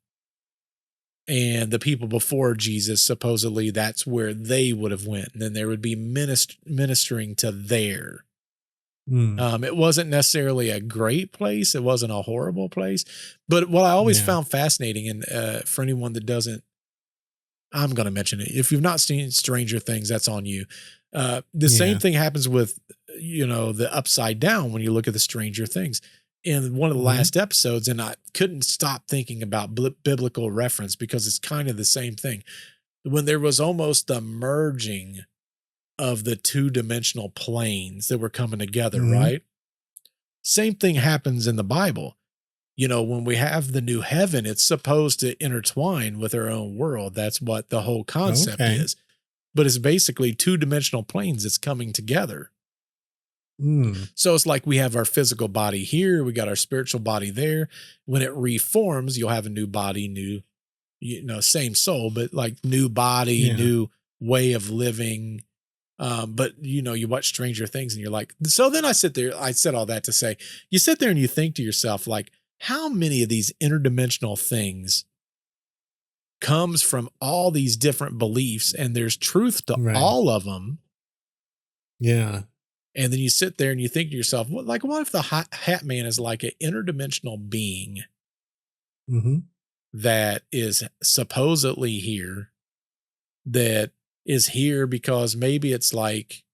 and the people before Jesus, supposedly that's where they would have went. And then there would be ministering to there. It wasn't necessarily a great place. It wasn't a horrible place, but what I always found fascinating, and for anyone that doesn't, I'm going to mention it. If you've not seen Stranger Things, that's on you. The same thing happens with, you know, the upside down when you look at the Stranger Things. In one of the last episodes, and I couldn't stop thinking about biblical reference, because it's kind of the same thing. When there was almost the merging of the two-dimensional planes that were coming together, right? Same thing happens in the Bible. You know, when we have the new heaven, it's supposed to intertwine with our own world. That's what the whole concept is. But it's basically two-dimensional planes that's coming together. So it's like we have our physical body here. We got our spiritual body there. When it reforms, you'll have a new body, new, you know, same soul, but like new body, new way of living. But you know, you watch Stranger Things and you're like, so then I said all that to say, you sit there and you think to yourself, like, how many of these interdimensional things comes from all these different beliefs, and there's truth to all of them. Yeah. And then you sit there and you think to yourself, what if the Hat Man is like an interdimensional being that is supposedly here, that is here because maybe it's like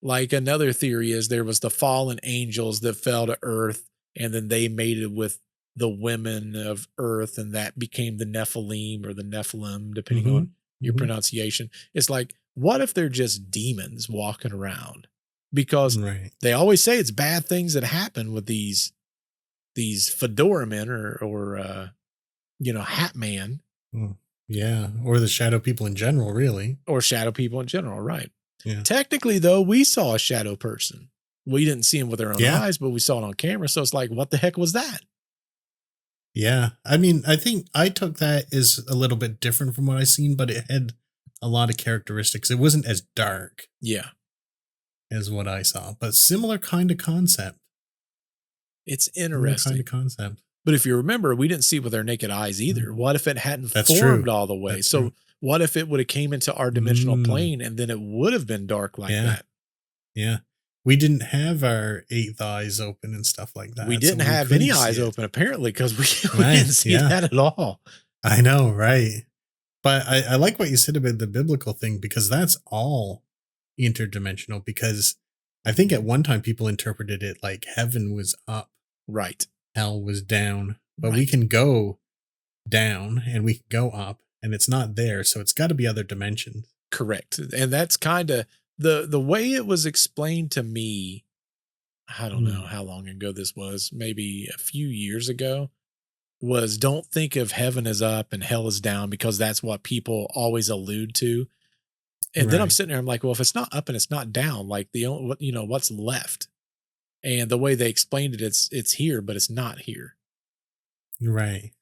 another theory is there was the fallen angels that fell to earth, and then they mated with the women of earth, and that became the Nephilim or the Nephilim, depending on your pronunciation. It's like, what if they're just demons walking around? Because they always say it's bad things that happen with these Fedora men or you know, Hat Man. Yeah. Or the shadow people in general, really. Or shadow people in general, right. Yeah. Technically, though, we saw a shadow person. We didn't see him with our own eyes, but we saw it on camera. So it's like, what the heck was that? Yeah. I mean, I think I took that as a little bit different from what I seen, but it had a lot of characteristics. It wasn't as dark. Yeah. As what I saw, but similar kind of concept. It's interesting. Kind of concept. But if you remember, we didn't see it with our naked eyes either. What if it hadn't formed all the way? That's true. What if it would have came into our dimensional plane, and then it would have been dark like that? Yeah. We didn't have our eighth eyes open and stuff like that. We didn't have any eyes open, apparently, because we didn't see that at all. I know, right? But I like what you said about the biblical thing, because that's all interdimensional, because I think at one time people interpreted it like heaven was up, right? Hell was down, but we can go down and we can go up, and it's not there, so it's got to be other dimensions. Correct. And that's kind of the way it was explained to me. I don't know how long ago this was, maybe a few years ago, was don't think of heaven as up and hell is down, because that's what people always allude to. And then I'm sitting there, I'm like, well, if it's not up and it's not down, like what's left? And the way they explained it, it's here, but it's not here. Right.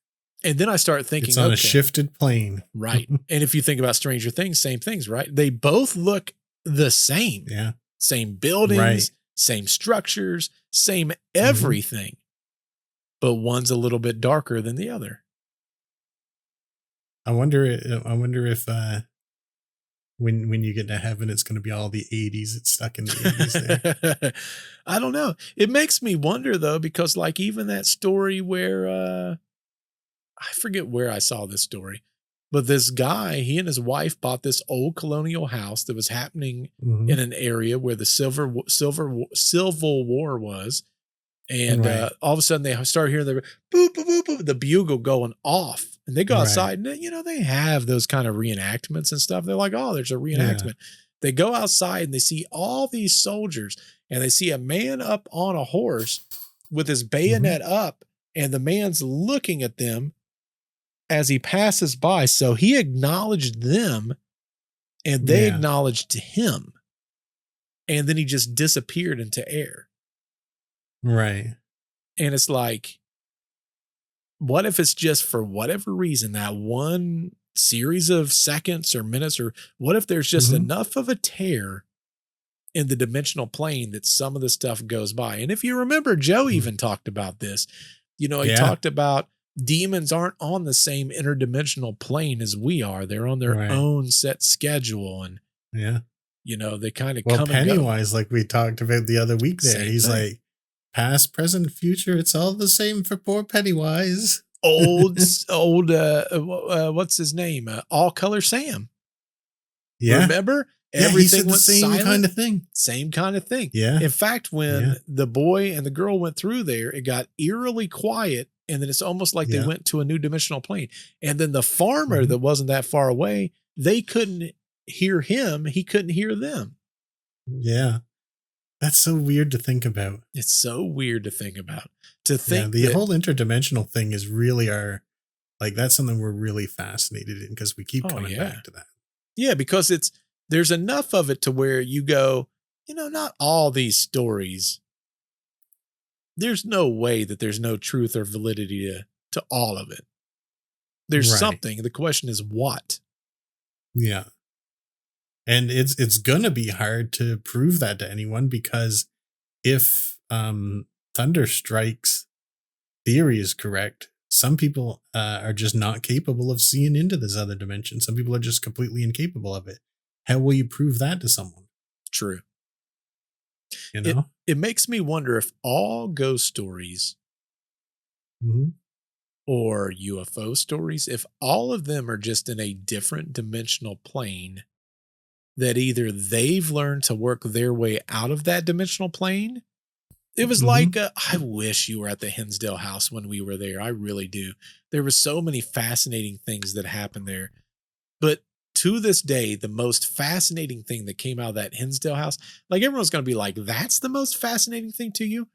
And then I start thinking, it's on a shifted plane. Right. And if you think about Stranger Things, same things, right? They both look the same. Yeah. Same buildings, same structures, same everything. But one's a little bit darker than the other. I wonder if when you get to heaven, it's going to be all the 80s. It's stuck in the 80s there. I don't know. It makes me wonder though, because like even that story where I forget where I saw this story, but this guy, he and his wife bought this old colonial house that was happening in an area where the Civil War was. And all of a sudden they start hearing the bugle going off, and they go outside and, you know, they have those kind of reenactments and stuff. They're like, oh, there's a reenactment. Yeah. They go outside and they see all these soldiers, and they see a man up on a horse with his bayonet up, and the man's looking at them as he passes by. So he acknowledged them and they acknowledged him. And then he just disappeared into air. Right. And it's like, what if it's just for whatever reason, that one series of seconds or minutes, or what if there's just enough of a tear in the dimensional plane that some of the stuff goes by? And if you remember, Joe even talked about this. You know, he talked about demons aren't on the same interdimensional plane as we are. They're on their own set schedule. And, you know, they kind of come Pennywise, like we talked about the other week there, he's like, past, present, future, it's all the same for poor Pennywise. old, what's his name? All Color Sam. Yeah. Remember? Everything was the same kind of thing. Same kind of thing. Yeah. In fact, when the boy and the girl went through there, it got eerily quiet. And then it's almost like they went to a new dimensional plane. And then the farmer that wasn't that far away, they couldn't hear him. He couldn't hear them. Yeah. That's so weird to think about. It's so weird to think about. To think the whole interdimensional thing is really that's something we're really fascinated in, because we keep coming back to that. Yeah, because there's enough of it to where you go, you know, not all these stories. There's no way that there's no truth or validity to all of it. There's something. The question is what? Yeah. And it's going to be hard to prove that to anyone, because if Thunderstrike's theory is correct, some people are just not capable of seeing into this other dimension. Some people are just completely incapable of it. How will you prove that to someone? True. You know? It makes me wonder if all ghost stories or UFO stories, if all of them are just in a different dimensional plane, that either they've learned to work their way out of that dimensional plane. It was like, I wish you were at the Hinsdale house when we were there. I really do. There were so many fascinating things that happened there. But to this day, the most fascinating thing that came out of that Hinsdale house, like everyone's going to be like, that's the most fascinating thing to you?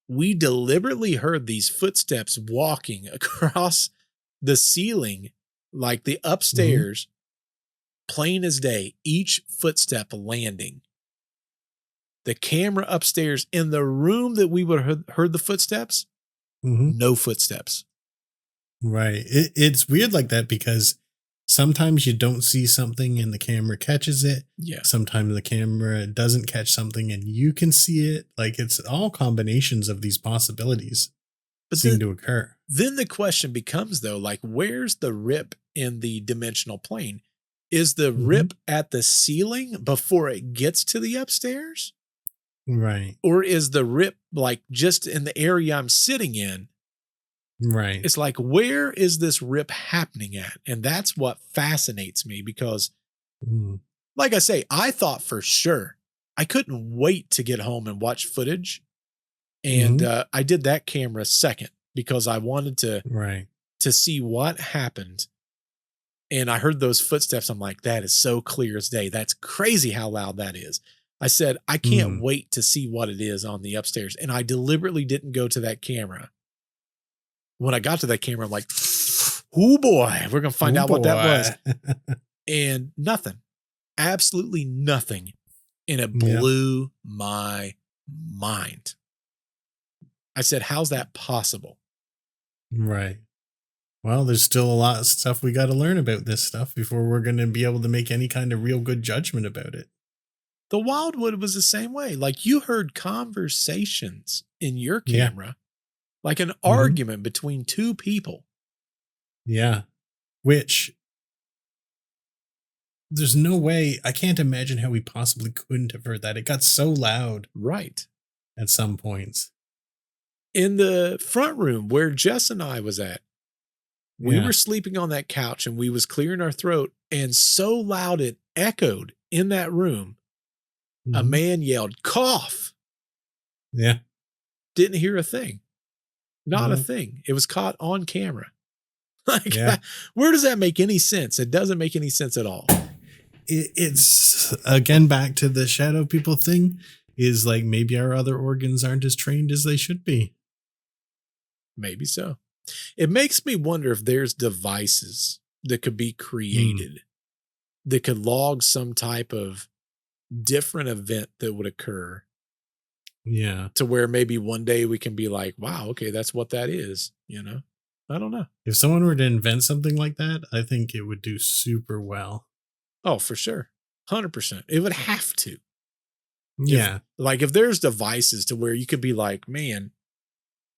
We deliberately heard these footsteps walking across the ceiling, like the upstairs, plain as day, each footstep landing. The camera upstairs in the room that we would have heard the footsteps, no footsteps. Right. It's weird like that, because sometimes you don't see something and the camera catches it. Yeah. Sometimes the camera doesn't catch something and you can see it. Like, it's all combinations of these possibilities seem to occur. Then the question becomes, though, like, where's the rip in the dimensional plane? Is the rip at the ceiling before it gets to the upstairs? Right. Or is the rip like just in the area I'm sitting in? Right. It's like, where is this rip happening at? And that's what fascinates me, because like I say, I thought for sure I couldn't wait to get home and watch footage. And I did that camera second, because I wanted to see what happened. And I heard those footsteps. I'm like, that is so clear as day. That's crazy how loud that is. I said, I can't wait to see what it is on the upstairs. And I deliberately didn't go to that camera. When I got to that camera, I'm like, oh boy, we're going to find out what that was. And nothing, absolutely nothing. And it blew my mind. I said, how's that possible? Right. Well, there's still a lot of stuff we got to learn about this stuff before we're going to be able to make any kind of real good judgment about it. The Wildwood was the same way. Like you heard conversations in your camera, like an argument between two people. Yeah. Which there's no way, I can't imagine how we possibly couldn't have heard that. It got so loud. Right. At some points. In the front room where Jess and I was at, we were sleeping on that couch and we was clearing our throat, and so loud it echoed in that room. A man yelled, "Cough." Yeah. Didn't hear a thing. Not a thing. It was caught on camera. Like, where does that make any sense? It doesn't make any sense at all. It's again back to the shadow people thing, is like maybe our other organs aren't as trained as they should be. Maybe so. It makes me wonder if there's devices that could be created that could log some type of different event that would occur. Yeah. To where maybe one day we can be like, wow, okay, that's what that is. You know, I don't know. If someone were to invent something like that, I think it would do super well. Oh, for sure. 100%. It would have to. Yeah. If there's devices to where you could be like, man,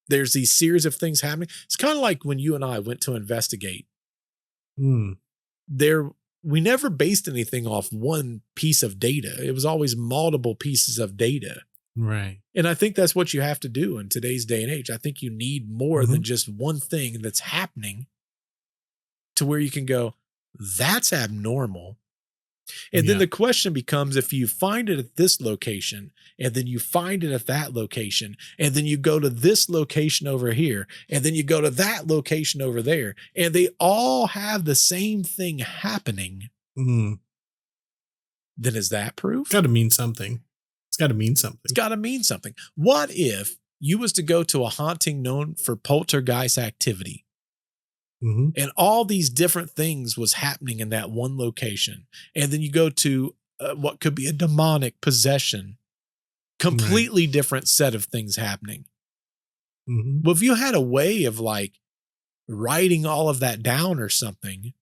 there's these series of things happening. It's kind of like when you and I went to investigate. We never based anything off one piece of data. It was always multiple pieces of data. Right. And I think that's what you have to do in today's day and age. I think you need more than just one thing that's happening to where you can go, that's abnormal. And then the question becomes, if you find it at this location, and then you find it at that location, and then you go to this location over here, and then you go to that location over there, and they all have the same thing happening, then is that proof? It's got to mean something. It's got to mean something. It's got to mean something. What if you was to go to a haunting known for poltergeist activity, and all these different things was happening in that one location, and then you go to what could be a demonic possession, completely different set of things happening. Well, if you had a way of like writing all of that down or something,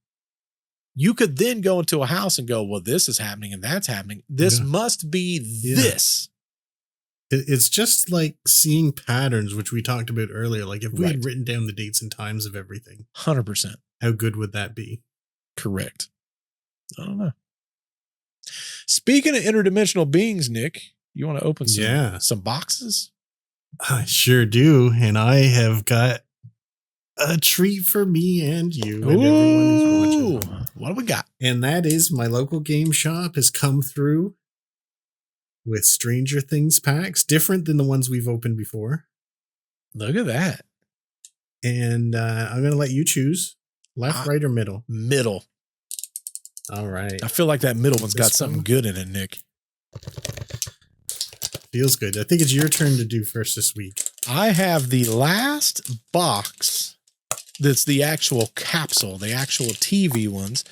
you could then go into a house and go, well, this is happening and that's happening. This must be this. It's just like seeing patterns, which we talked about earlier. Like if we had written down the dates and times of everything, 100%. How good would that be? Correct. I don't know. Speaking of interdimensional beings, Nick, you want to open some boxes? I sure do. And I have got a treat for me and you and everyone who's watching. What do we got? And that is my local game shop has come through with Stranger Things packs, different than the ones we've opened before. Look at that. And I'm going to let you choose left, right, or middle. Middle. All right. I feel like that middle one's got something good in it, Nick. Feels good. I think it's your turn to do first this week. I have the last box that's the actual capsule, the actual TV ones.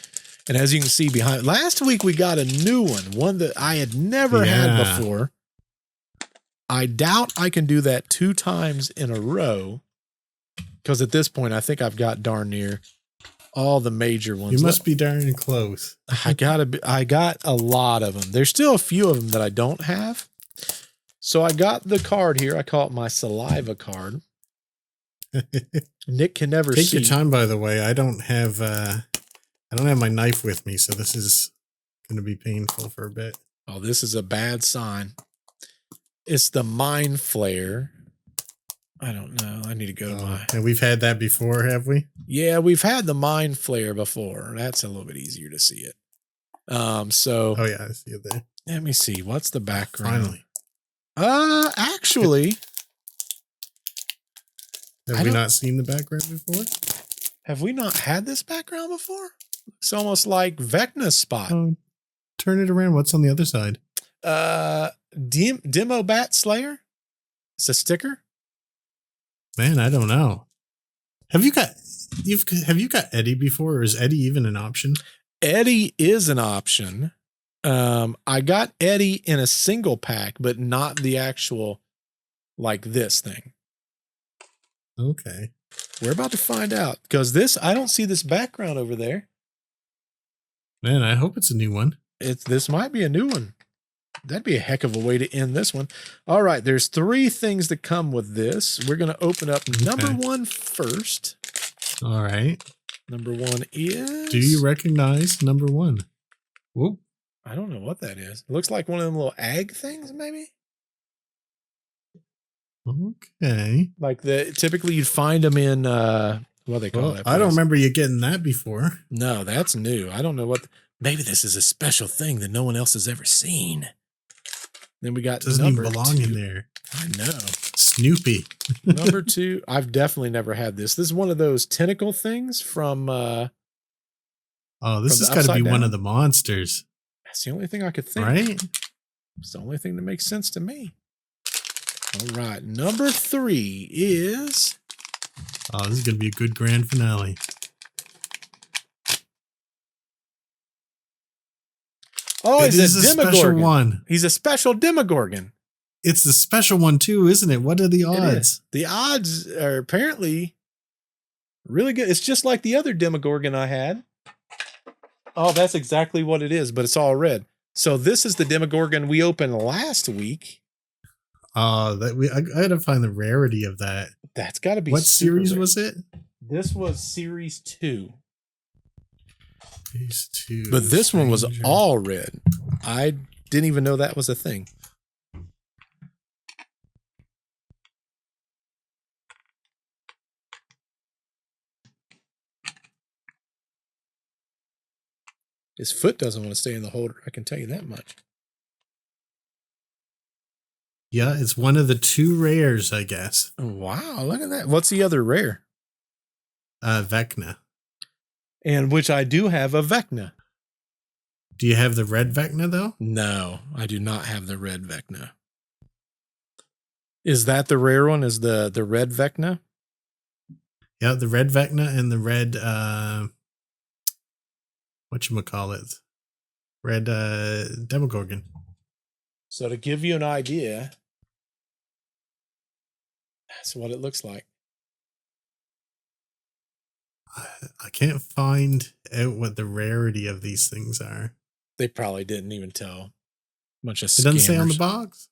And as you can see behind, last week we got a new one that I had never had before. I doubt I can do that 2 times in a row, because at this point I think I've got darn near all the major ones. You must be darn close. I got a lot of them. There's still a few of them that I don't have. So I got the card here. I call it my saliva card. Nick can never see. Take your time, by the way. I don't have my knife with me, so this is going to be painful for a bit. Oh, this is a bad sign. It's the Mind Flare. I don't know. I need to go to my... And we've had that before, have we? Yeah, we've had the Mind Flare before. That's a little bit easier to see it. So... Oh, yeah, I see it there. Let me see. What's the background? Finally. Actually... Have we not seen the background before? Have we not had this background before? It's almost like Vecna's spot. Turn it around. What's on the other side? Demo Bat Slayer? It's a sticker? Man, I don't know. Have you got Eddie before, or is Eddie even an option? Eddie is an option. I got Eddie in a single pack, but not the actual like this thing. Okay. We're about to find out because I don't see this background over there. Man, I hope it's a new one. This might be a new one. That'd be a heck of a way to end this one. All right, there's 3 things that come with this. We're going to open up number 1 first. All right. Number 1 is... Do you recognize number 1? Whoop. I don't know what that is. It looks like one of them little egg things, maybe? Okay. Like typically you'd find them in, what they call that? I don't remember you getting that before. No, that's new. I don't know what... Maybe this is a special thing that no one else has ever seen. Then we got doesn't even belong 2. In there. I know. Snoopy. Number 2. I've definitely never had this. This is one of those tentacle things from oh, this has got to be one of the monsters. That's the only thing I could think. Right? It's the only thing that makes sense to me. All right. Number 3 is... Oh, this is going to be a good grand finale. Oh, he's a special one. He's a special Demogorgon. It's the special one too, isn't it? What are the odds? The odds are apparently really good. It's just like the other Demogorgon I had. Oh, that's exactly what it is, but it's all red. So this is the Demogorgon we opened last week. I got to find the rarity of that. That's got to be. What series rare. Was it? This was series 2. These 2. But this one was all red. I didn't even know that was a thing. His foot doesn't want to stay in the holder. I can tell you that much. Yeah, it's one of the 2 rares, I guess. Wow, look at that. What's the other rare? Vecna. And which I do have a Vecna. Do you have the red Vecna, though? No, I do not have the red Vecna. Is that the rare one? Is the red Vecna? Yeah, the red Vecna and the red, whatchamacallit? Red Demogorgon. So to give you an idea, that's what it looks like. I can't find out what the rarity of these things are. They probably didn't even tell. Bunch of It doesn't say on the box?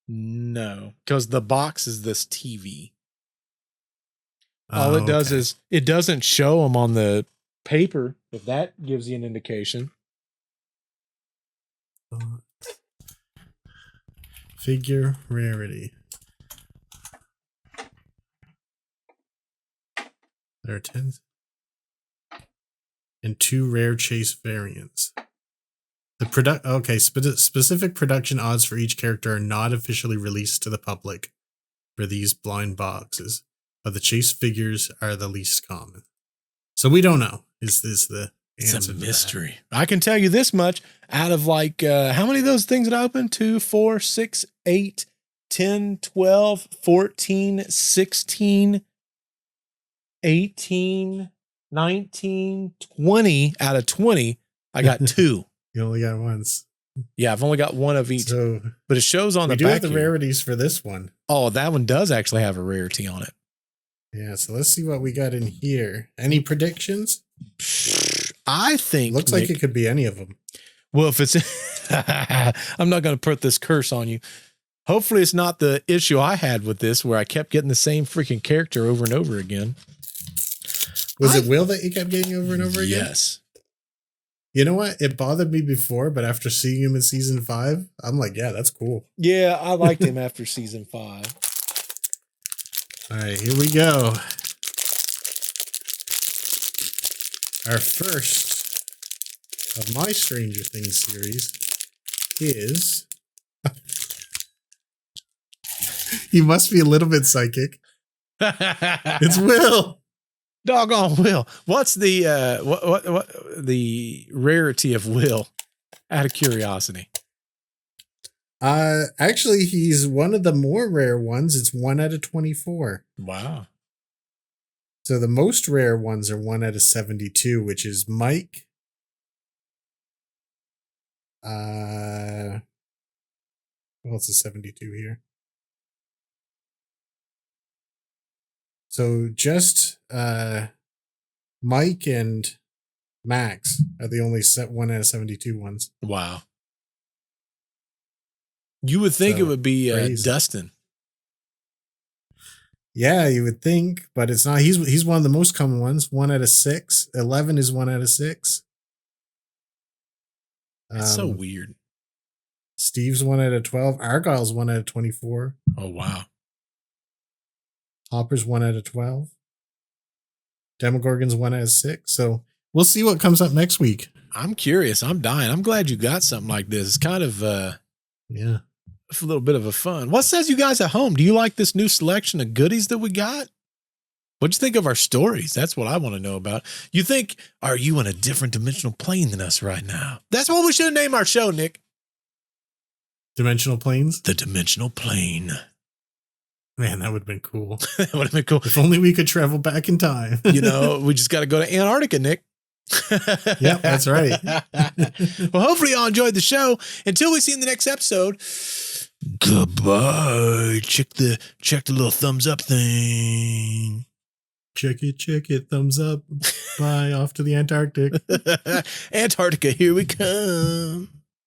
No, because the box is this TV. All it does is it doesn't show them on the paper, if that gives you an indication. Figure rarity. There are 10 and 2 rare chase variants. The specific production odds for each character are not officially released to the public for these blind boxes, but the chase figures are the least common. So we don't know. Is this the answer? It's a mystery. I can tell you this much. Out of like, how many of those things that I opened? 2, 4, 6, 8, 10, 12, 14, 16, 18, 19, 20 out of 20. I got 2. You only got once. Yeah, I've only got 1 of each. So, but it shows on the back. We do have the rarities for this one. Oh, that one does actually have a rarity on it. Yeah, so let's see what we got in here. Any predictions? I think... Looks like it could be any of them. Well, if it's... I'm not going to put this curse on you. Hopefully it's not the issue I had with this where I kept getting the same freaking character over and over again. Was it Will that you kept getting over and over again? Yes. You know what? It bothered me before, but after seeing him in season 5, I'm like, yeah, that's cool. Yeah, I liked him after season 5. All right, here we go. Our first of my Stranger Things series is... He must be a little bit psychic. It's Will. Doggone Will. What's the what the rarity of Will? Out of curiosity. Actually, he's one of the more rare ones. It's 1 out of 24. Wow. So the most rare ones are 1 out of 72, which is Mike. What's the 72 here? So just Mike and Max are the only 1 out of 72 ones. Wow. You would think it would be Dustin. Yeah, you would think, but it's not. He's one of the most common ones. 1 out of 6. 11 is 1 out of 6. That's so weird. Steve's 1 out of 12. Argyle's 1 out of 24. Oh, wow. Hopper's 1 out of 12. Demogorgon's 1 out of 6. So we'll see what comes up next week. I'm curious. I'm dying. I'm glad you got something like this. It's kind of yeah, a little bit of a fun. What says you guys at home? Do you like this new selection of goodies that we got? What'd you think of our stories? That's what I want to know about. You think, are you in a different dimensional plane than us right now? That's what we should name our show, Nick. Dimensional planes? The Dimensional Plane. Man, that would have been cool. That would have been cool. If only we could travel back in time. You know, we just got to go to Antarctica, Nick. Yep, that's right. Well, hopefully y'all enjoyed the show. Until we see you in the next episode, goodbye. Check the little thumbs up thing. Check it, thumbs up. Bye, off to the Antarctic. Antarctica, here we come.